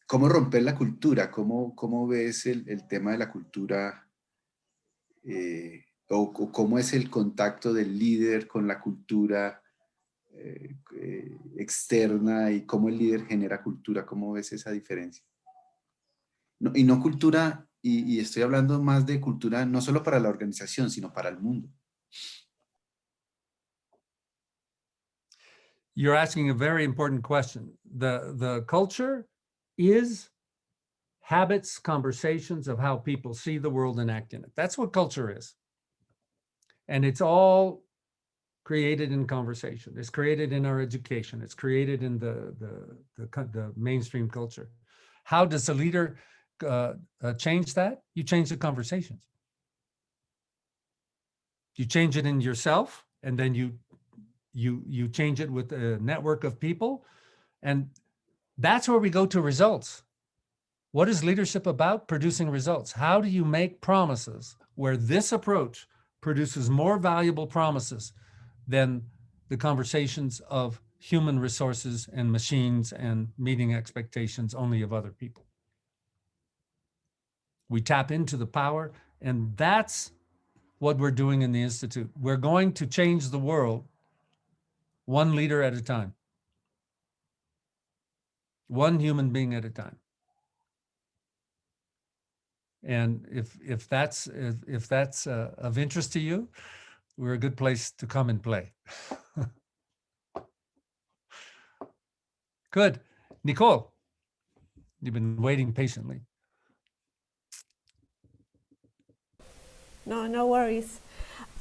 ¿cómo romper la cultura? ¿Cómo ves el tema de la cultura? O cómo es el contacto del líder con la cultura externa y cómo el líder genera cultura. ¿Cómo ves esa diferencia? Y no cultura, y estoy hablando más de cultura no solo para la organización, sino para el mundo.
You're asking a very important question. The culture is habits, conversations of how people see the world and act in it. That's what culture is. And it's all created in conversation. It's created in our education. It's created in the mainstream culture. How does a leader change that? You change the conversations. You change it in yourself, and then you change it with a network of people. And that's where we go to results. What is leadership about? Producing results. How do you make promises where this approach produces more valuable promises than the conversations of human resources and machines and meeting expectations only of other people? We tap into the power, and that's what we're doing in the Institute. We're going to change the world one leader at a time, one human being at a time. And if that's of interest to you, we're a good place to come and play. Good. Nicole, you've been waiting patiently.
No worries.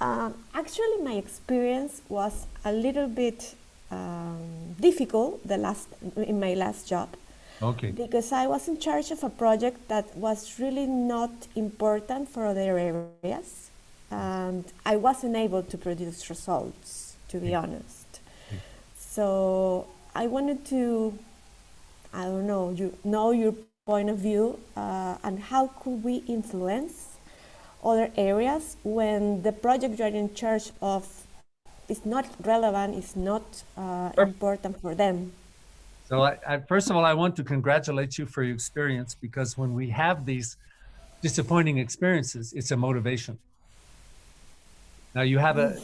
Actually, my experience was a little bit difficult in my last job.
Okay.
Because I was in charge of a project that was really not important for other areas, and I wasn't able to produce results, to be honest. So I wanted to, I don't know your point of view, and how could we influence other areas when the project you're in charge of is not relevant, is not important for them.
So first of all, I want to congratulate you for your experience, because when we have these disappointing experiences, it's a motivation. Now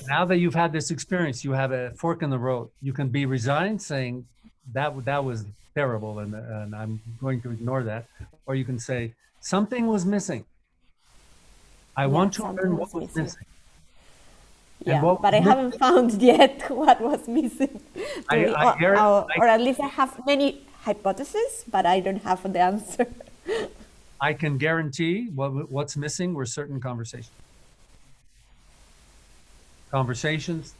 now that you've had this experience, you have a fork in the road. You can be resigned saying that was terrible and I'm going to ignore that. Or you can say, something was missing. I want to learn what was missing.
Yeah, but I haven't found yet what was missing. Or at least I have many hypotheses, but I don't have the answer.
I can guarantee what's missing were certain conversations. Conversations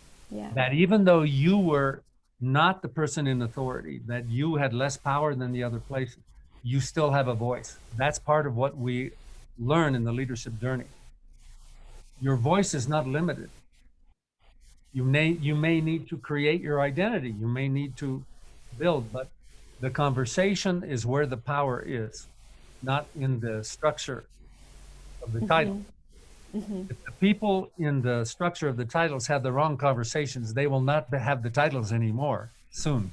that even though you were not the person in authority, that you had less power than the other places, you still have a voice. That's part of what we learn in the leadership journey. Your voice is not limited. You may need to create your identity. You may need to build, but the conversation is where the power is, not in the structure of the title. If the people in the structure of the titles have the wrong conversations, they will not have the titles anymore soon.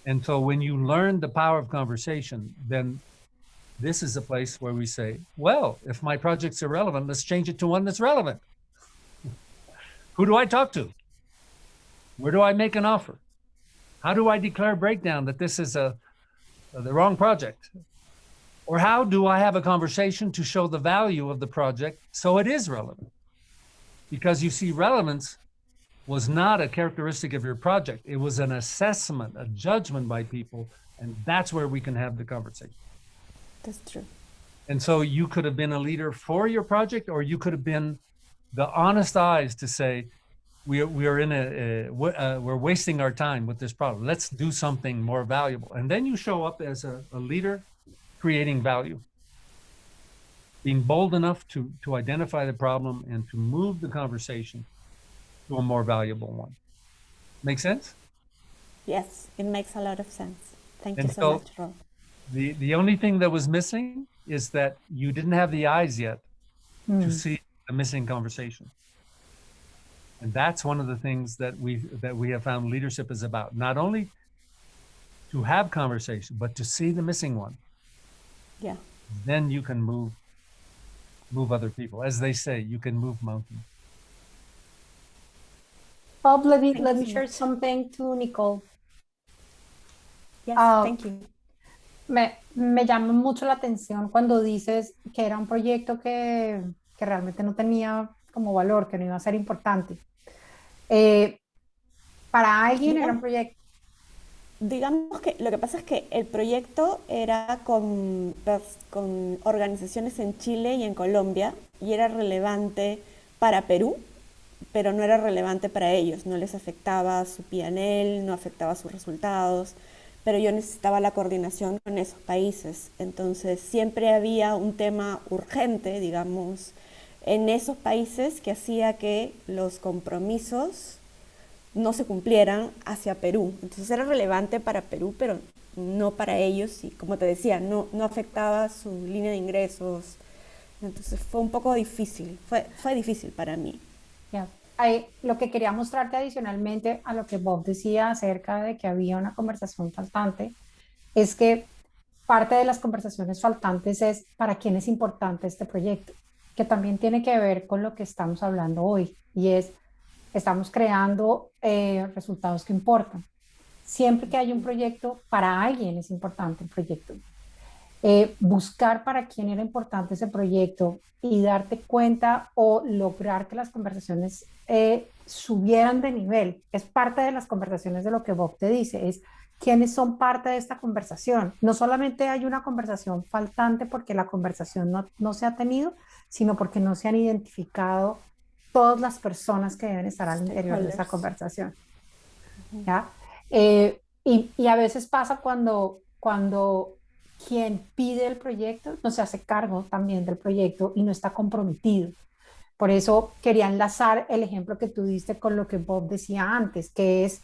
And so when you learn the power of conversation, then this is a place where we say, well, if my project's irrelevant, let's change it to one that's relevant. Who do I talk to? Where do I make an offer? How do I declare breakdown that this is the wrong project? Or how do I have a conversation to show the value of the project so it is relevant? Because you see, relevance was not a characteristic of your project. It was an assessment, a judgment by people, and that's where we can have the conversation.
That's true.
And so you could have been a leader for your project, or you could have been the honest eyes to say, we're wasting our time with this problem. Let's do something more valuable. And then you show up as a leader creating value, being bold enough to identify the problem and to move the conversation to a more valuable one. Make sense?
Yes, it makes a lot of sense. Thank you
And
so much, Rob.
The only thing that was missing is that you didn't have the eyes yet to see the missing conversation. And that's one of the things that we have found leadership is about. Not only to have conversation, but to see the missing one.
Yeah.
Then you can move other people. As they say, you can move mountains.
Bob, let
Thank
me
you.
share something to Nicole.
Yes, thank you.
Me llama mucho la atención cuando dices que era un proyecto que realmente no tenía como valor, que no iba a ser importante. Para alguien era un proyecto.
Digamos que lo que pasa es que el proyecto era con organizaciones en Chile y en Colombia y era relevante para Perú, pero no era relevante para ellos, no les afectaba su P&L, no afectaba sus resultados, pero yo necesitaba la coordinación con esos países. Entonces siempre había un tema urgente, digamos, en esos países que hacía que los compromisos no se cumplieran hacia Perú. Entonces era relevante para Perú, pero no para ellos. Y como te decía, no afectaba su línea de ingresos. Entonces fue un poco difícil, fue difícil para mí.
Yeah. Lo que quería mostrarte adicionalmente a lo que Bob decía acerca de que había una conversación faltante, es que parte de las conversaciones faltantes es para quién es importante este proyecto, que también tiene que ver con lo que estamos hablando hoy, y es, estamos creando resultados que importan. Siempre que hay un proyecto, para alguien es importante el proyecto. Buscar para quién era importante ese proyecto y darte cuenta o lograr que las conversaciones subieran de nivel. Es parte de las conversaciones de lo que Bob te dice, es quiénes son parte de esta conversación. No solamente hay una conversación faltante porque la conversación no se ha tenido, sino porque no se han identificado todas las personas que deben estar al interior de esa conversación. ¿Ya? Y a veces pasa cuando quien pide el proyecto no se hace cargo también del proyecto y no está comprometido. Por eso quería enlazar el ejemplo que tú diste con lo que Bob decía antes, que es,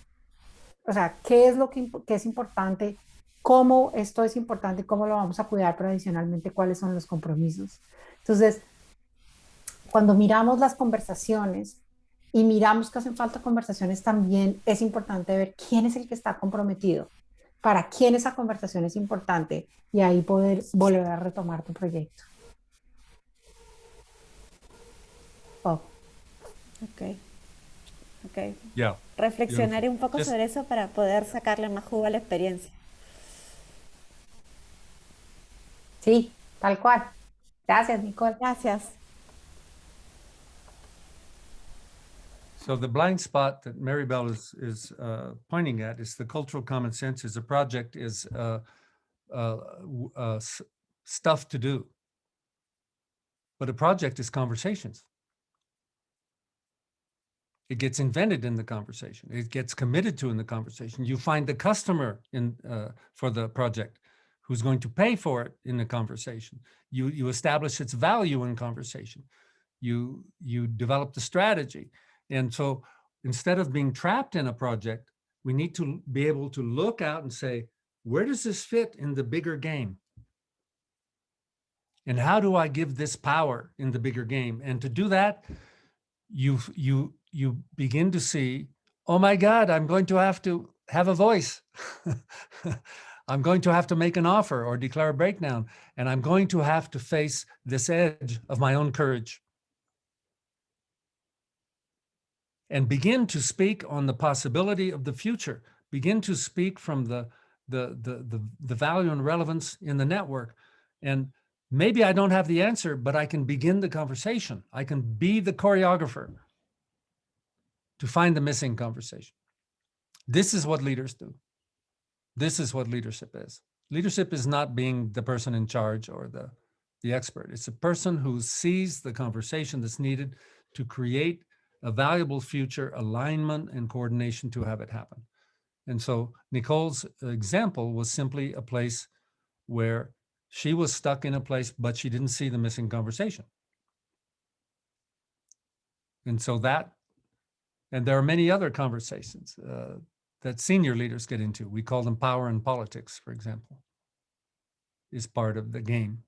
o sea, qué es lo que es importante, cómo esto es importante, cómo lo vamos a cuidar, pero adicionalmente cuáles son los compromisos. Entonces, cuando miramos las conversaciones y miramos que hacen falta conversaciones, también es importante ver quién es el que está comprometido, para quién esa conversación es importante y ahí poder volver a retomar tu proyecto. Oh.
Ok.
Yeah.
Reflexionaré un poco
Just-
sobre eso para poder sacarle más jugo a la experiencia.
Sí, tal cual. Gracias, Nicole.
Gracias.
So the blind spot that Maribel is pointing at is the cultural common sense is a project is stuff to do. But a project is conversations. It gets invented in the conversation. It gets committed to in the conversation. You find the customer for the project who's going to pay for it in the conversation. You establish its value in conversation. You develop the strategy. And so instead of being trapped in a project, we need to be able to look out and say, where does this fit in the bigger game? And how do I give this power in the bigger game? And to do that, you begin to see, oh my God, I'm going to have a voice. I'm going to have to make an offer or declare a breakdown. And I'm going to have to face this edge of my own courage. And begin to speak on the possibility of the future. Begin to speak from the value and relevance in the network. And maybe I don't have the answer, but I can begin the conversation. I can be the choreographer to find the missing conversation. This is what leaders do. This is what leadership is. Leadership is not being the person in charge or the expert. It's a person who sees the conversation that's needed to create a valuable future alignment and coordination to have it happen. And so Nicole's example was simply a place where she was stuck in a place, but she didn't see the missing conversation. And so and there are many other conversations that senior leaders get into. We call them power and politics, for example, is part of the game.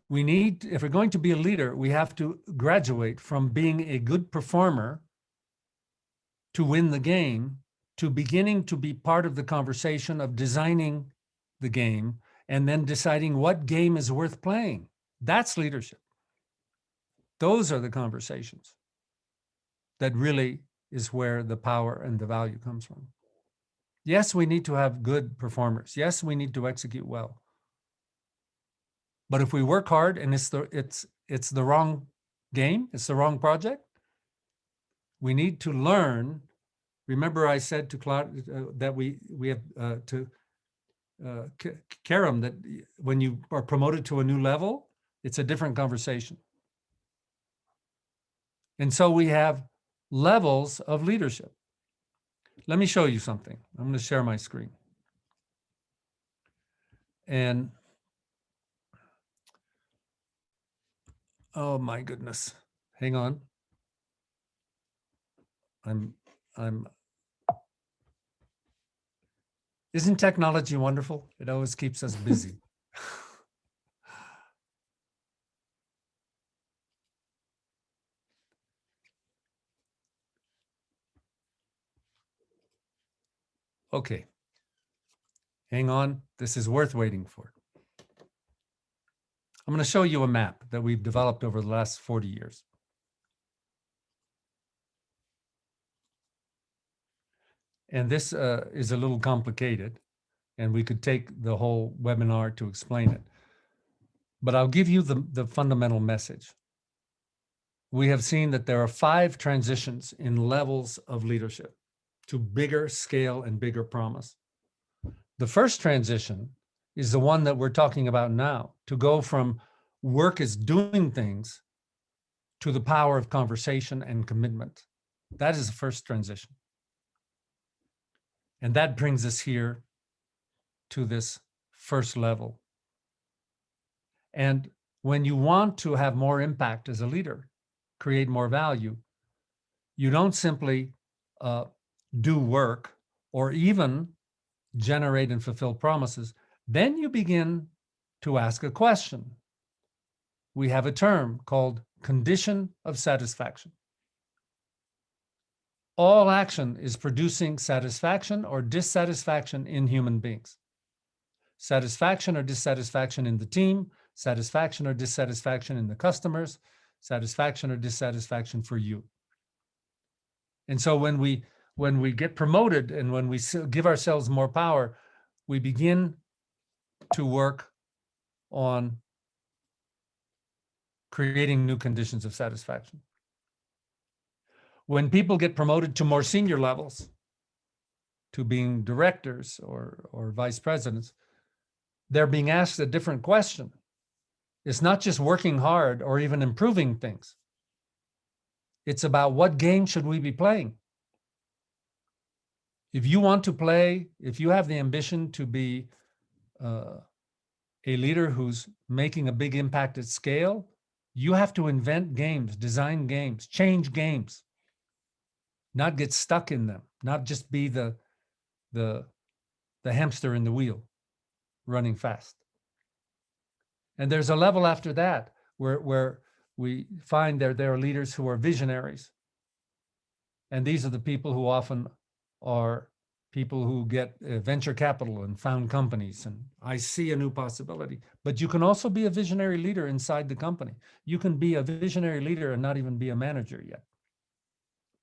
We need, if we're going to be a leader, we have to graduate from being a good performer to win the game to beginning to be part of the conversation of designing the game and then deciding what game is worth playing. That's leadership. Those are the conversations that really is where the power and the value comes from. Yes, we need to have good performers. Yes, we need to execute well. But if we work hard and it's the wrong game, it's the wrong project, we need to learn. Remember, I said to Claude that we have to Karam that when you are promoted to a new level, it's a different conversation. And so we have levels of leadership. Let me show you something. I'm going to share my screen. And oh my goodness, hang on. Isn't technology wonderful? It always keeps us busy. Okay, hang on. This is worth waiting for. I'm going to show you a map that we've developed over the last 40 years. And this is a little complicated, and we could take the whole webinar to explain it. But I'll give you the fundamental message. We have seen that there are 5 transitions in levels of leadership to bigger scale and bigger promise. The first transition is the one that we're talking about now, to go from work is doing things to the power of conversation and commitment. That is the first transition. And that brings us here to this first level. And when you want to have more impact as a leader, create more value, you don't simply do work or even generate and fulfill promises. Then you begin to ask a question. We have a term called condition of satisfaction. All action is producing satisfaction or dissatisfaction in human beings. Satisfaction or dissatisfaction in the team, satisfaction or dissatisfaction in the customers, satisfaction or dissatisfaction for you. And so when we get promoted and when we give ourselves more power, we begin to work on creating new conditions of satisfaction. When people get promoted to more senior levels, to being directors or vice presidents, they're being asked a different question. It's not just working hard or even improving things. It's about what game should we be playing? If you want to play, if you have the ambition to be a leader who's making a big impact at scale, You have to invent games, design games, change games, not get stuck in them, not just be the hamster in the wheel running fast. And there's a level after that where we find there are leaders who are visionaries. And these are the people who often are people who get venture capital and found companies. And I see a new possibility. But you can also be a visionary leader inside the company. You can be a visionary leader and not even be a manager yet,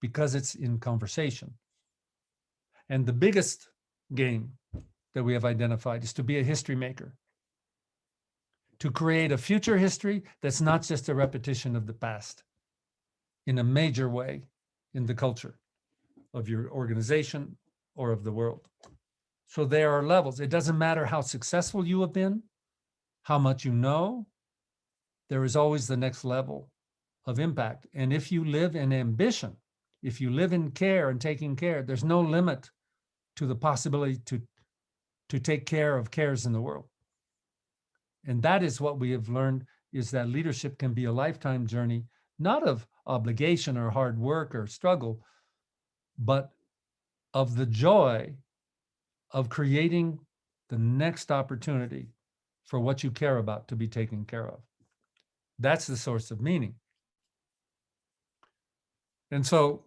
because it's in conversation. And the biggest game that we have identified is to be a history maker, to create a future history that's not just a repetition of the past in a major way in the culture of your organization or of the world. So there are levels. It doesn't matter how successful you have been, how much you know, there is always the next level of impact. And if you live in ambition, if you live in care and taking care, there's no limit to the possibility to take care of cares in the world. And that is what we have learned, is that leadership can be a lifetime journey, not of obligation or hard work or struggle, but of the joy of creating the next opportunity for what you care about to be taken care of. That's the source of meaning. And so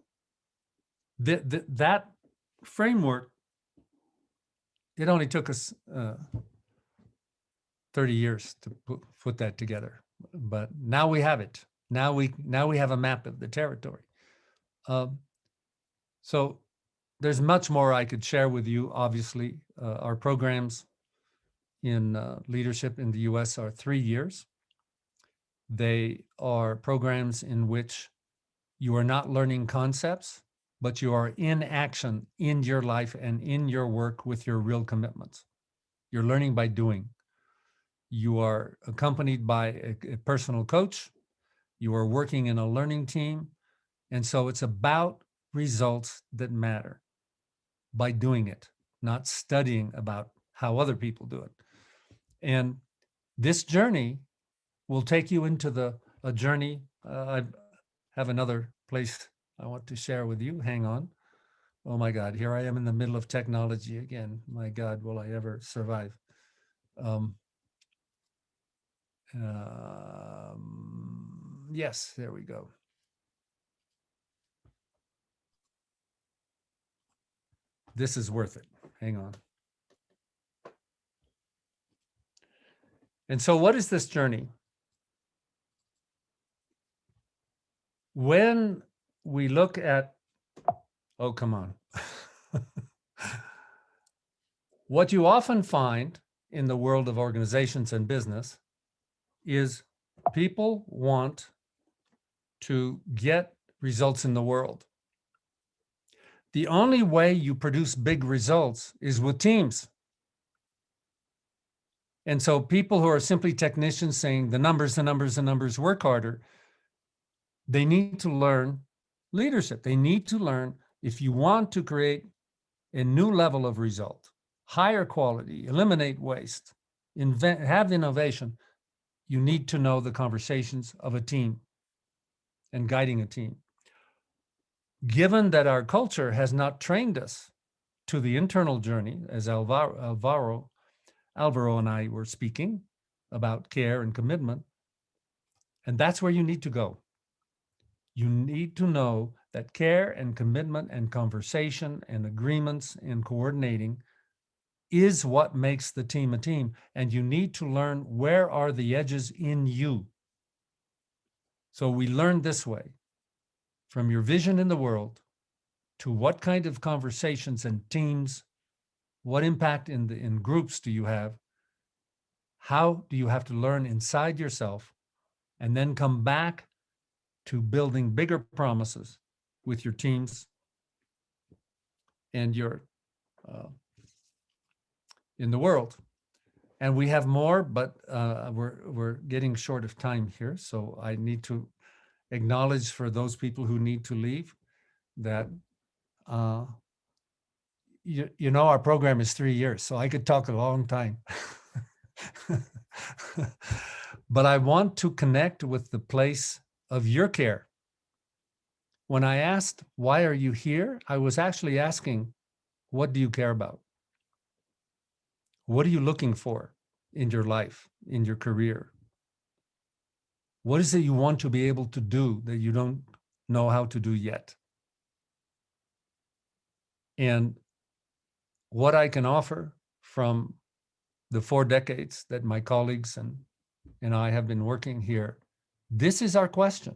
that framework, it only took us 30 years to put that together, but now we have it. Now we have a map of the territory. So there's much more I could share with you. Obviously, our programs in leadership in the US are 3 years. They are programs in which you are not learning concepts, but you are in action in your life and in your work with your real commitments. You're learning by doing. You are accompanied by a personal coach. You are working in a learning team. And so it's about results that matter by doing it, not studying about how other people do it. And this journey will take you into a journey. I have another place I want to share with you. Hang on. Oh my God, here I am in the middle of technology again. My God, will I ever survive? Yes, there we go. This is worth it. Hang on. And so what is this journey? When we look at, oh, come on. What you often find in the world of organizations and business is people want to get results in the world. The only way you produce big results is with teams. And so people who are simply technicians saying the numbers, work harder, they need to learn leadership. They need to learn, if you want to create a new level of result, higher quality, eliminate waste, have innovation, you need to know the conversations of a team and guiding a team. Given that our culture has not trained us to the internal journey, as Alvaro and I were speaking about care and commitment, and that's where you need to go. You need to know that care and commitment and conversation and agreements and coordinating is what makes the team a team. And you need to learn, where are the edges in you? So we learn this way, from your vision in the world to what kind of conversations and teams, what impact in groups do you have? How do you have to learn inside yourself, and then come back to building bigger promises with your teams and your in the world. And we have more, but we're getting short of time here. So I need to acknowledge, for those people who need to leave, that you know, our program is 3 years, so I could talk a long time. But I want to connect with the place of your care. When I asked, why are you here? I was actually asking, what do you care about? What are you looking for in your life, in your career? What is it you want to be able to do that you don't know how to do yet? And what I can offer from the 4 decades that my colleagues and I have been working here, this is our question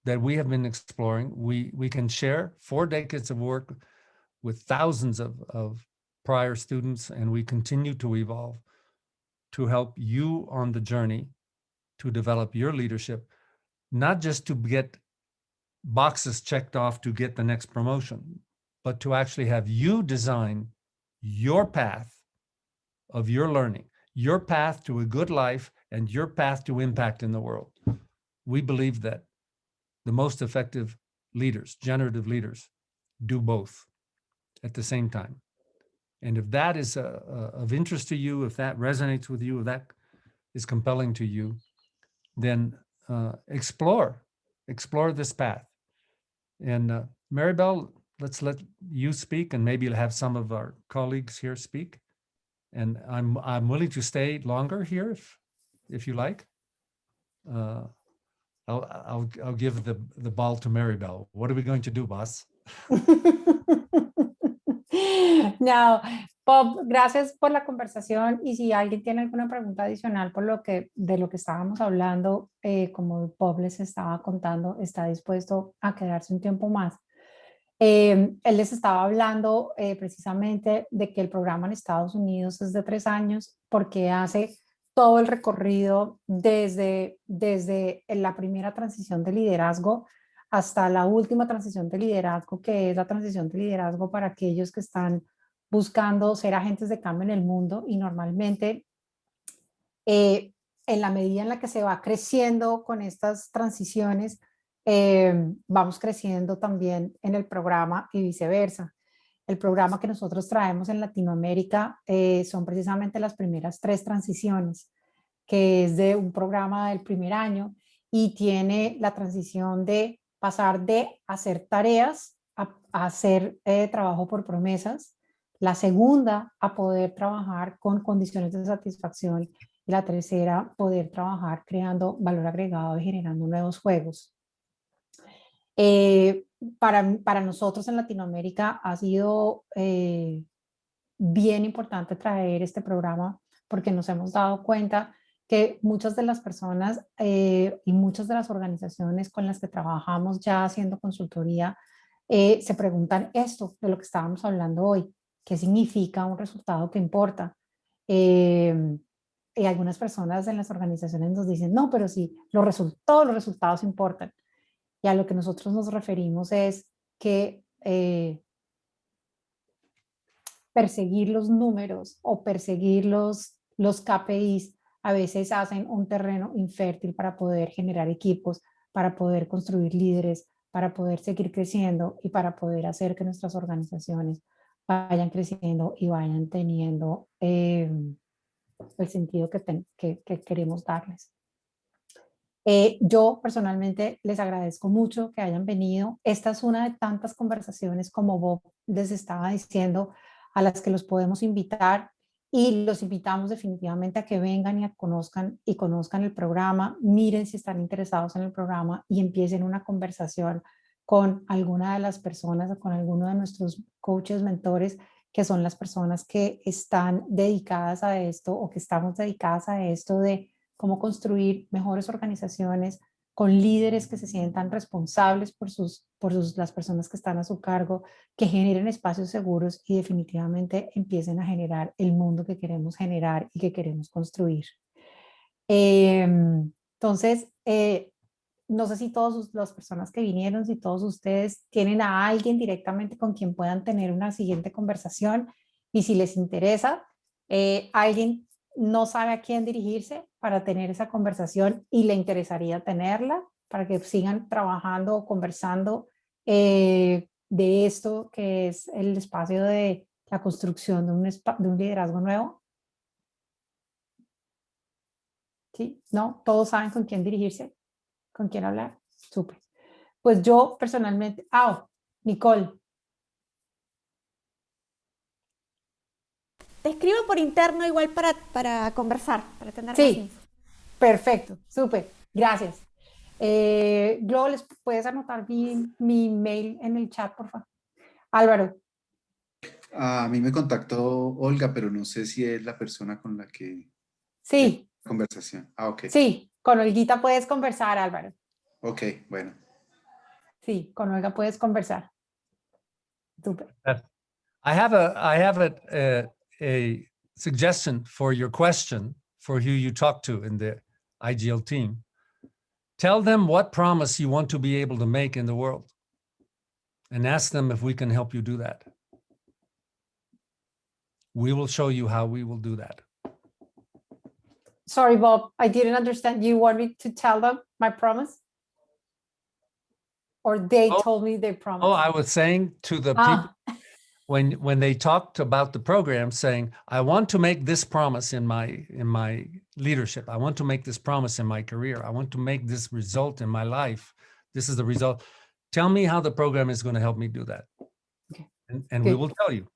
that we have been exploring. We can share 4 decades of work with thousands of prior students, and we continue to evolve to help you on the journey to develop your leadership, not just to get boxes checked off to get the next promotion, but to actually have you design your path of your learning, your path to a good life, and your path to impact in the world. We believe that the most effective leaders, generative leaders, do both at the same time. And if that is of interest to you, if that resonates with you, if that is compelling to you, then explore this path. And Maribel, let's let you speak, and maybe have some of our colleagues here speak. And I'm willing to stay longer here if you like. I'll give the ball to Maribel. What are we going to do, boss?
No, Bob, gracias por la conversación, y si alguien tiene alguna pregunta adicional de lo que estábamos hablando, como Bob les estaba contando, está dispuesto a quedarse un tiempo más. Él les estaba hablando precisamente de que el programa en Estados Unidos es de 3 años, porque hace todo el recorrido desde la primera transición de liderazgo hasta la última transición de liderazgo, que es la transición de liderazgo para aquellos que están buscando ser agentes de cambio en el mundo. Y normalmente, en la medida en la que se va creciendo con estas transiciones, vamos creciendo también en el programa y viceversa. El programa que nosotros traemos en Latinoamérica son precisamente las primeras 3 transiciones, que es de un programa del primer año, y tiene la transición de pasar de hacer tareas a hacer trabajo por promesas. La segunda, a poder trabajar con condiciones de satisfacción. Y la tercera, poder trabajar creando valor agregado y generando nuevos juegos. Para nosotros en Latinoamérica ha sido bien importante traer este programa, porque nos hemos dado cuenta que muchas de las personas y muchas de las organizaciones con las que trabajamos ya haciendo consultoría se preguntan esto de lo que estábamos hablando hoy: ¿qué significa un resultado que importa? Y algunas personas en las organizaciones nos dicen, no, pero sí, todos los resultados importan. Y a lo que nosotros nos referimos es que perseguir los números o perseguir los KPIs a veces hacen un terreno infértil para poder generar equipos, para poder construir líderes, para poder seguir creciendo y para poder hacer que nuestras organizaciones vayan creciendo y vayan teniendo el sentido que queremos darles. Yo personalmente les agradezco mucho que hayan venido. Esta es una de tantas conversaciones, como Bob les estaba diciendo, a las que los podemos invitar, y los invitamos definitivamente a que vengan y conozcan el programa, miren si están interesados en el programa y empiecen una conversación con alguna de las personas o con alguno de nuestros coaches, mentores, que son las personas que están dedicadas a esto o que estamos dedicadas a esto de cómo construir mejores organizaciones con líderes que se sientan responsables por las personas que están a su cargo, que generen espacios seguros y definitivamente empiecen a generar el mundo que queremos generar y que queremos construir. Entonces, no sé si todas las personas que vinieron, si todos ustedes tienen a alguien directamente con quien puedan tener una siguiente conversación, y si les interesa, alguien no sabe a quién dirigirse para tener esa conversación y le interesaría tenerla, para que sigan trabajando o conversando de esto que es el espacio de la construcción de un liderazgo nuevo. ¿Sí? ¿No? ¿Todos saben con quién dirigirse? ¿Con quién hablar? Súper. Pues yo personalmente, Nicole.
Te escribo por interno igual para conversar, para tener más
Sí,
info.
perfecto, súper, gracias. Glo, ¿les puedes anotar mi mail en el chat, por favor? Álvaro,
A mí me contactó Olga, pero no sé si es la persona con la que
sí,
conversación. Ah, ok.
sí, con Olguita puedes conversar, Álvaro.
Ok, bueno.
Sí, con Olga puedes conversar. Súper.
I have a suggestion for your question for who you talk to in the IGL team. Tell them what promise you want to be able to make in the world and ask them if we can help you do that. We will show you how we will do that.
Sorry, Bob, I didn't understand. You want me to tell them my promise? Or they told me their promise?
Oh, I was saying to the people,
Ah,
when they talked about the program, saying, I want to make this promise in my leadership. I want to make this promise in my career. I want to make this result in my life. This is the result. Tell me how the program is going to help me do that.
Okay.
And we
Good.
will tell you.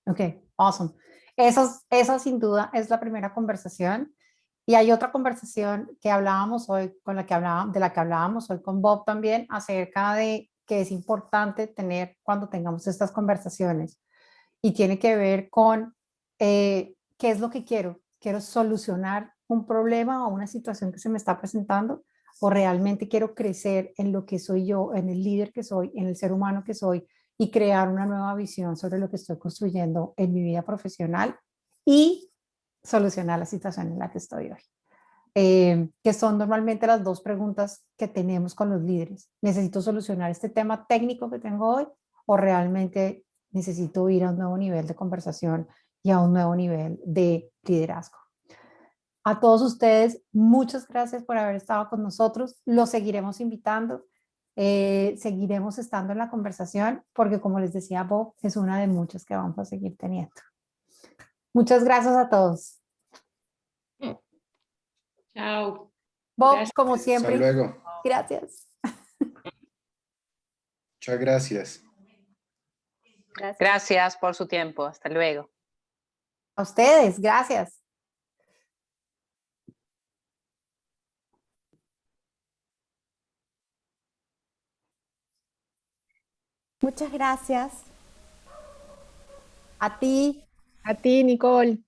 ok, awesome. Esa sin duda es la primera conversación. Y hay otra conversación que hablábamos hoy, de la que hablábamos hoy con Bob también, acerca de que es importante tener cuando tengamos estas conversaciones. Y tiene que ver con qué es lo que quiero. ¿Quiero solucionar un problema o una situación que se me está presentando? ¿O realmente quiero crecer en lo que soy yo, en el líder que soy, en el ser humano que soy y crear una nueva visión sobre lo que estoy construyendo en mi vida profesional y solucionar la situación en la que estoy hoy? Que son normalmente las dos preguntas que tenemos con los líderes. ¿Necesito solucionar este tema técnico que tengo hoy o realmente necesito ir a un nuevo nivel de conversación y a un nuevo nivel de liderazgo? A todos ustedes, muchas gracias por haber estado con nosotros. Los seguiremos invitando, seguiremos estando en la conversación porque, como les decía Bob, es una de muchas que vamos a seguir teniendo. Muchas gracias a todos.
Chao.
Bob,
Gracias.
como
Hasta
siempre,
luego.
gracias.
Muchas gracias.
Gracias por su tiempo. Hasta luego.
A ustedes, gracias.
Muchas gracias.
A ti.
A ti, Nicole.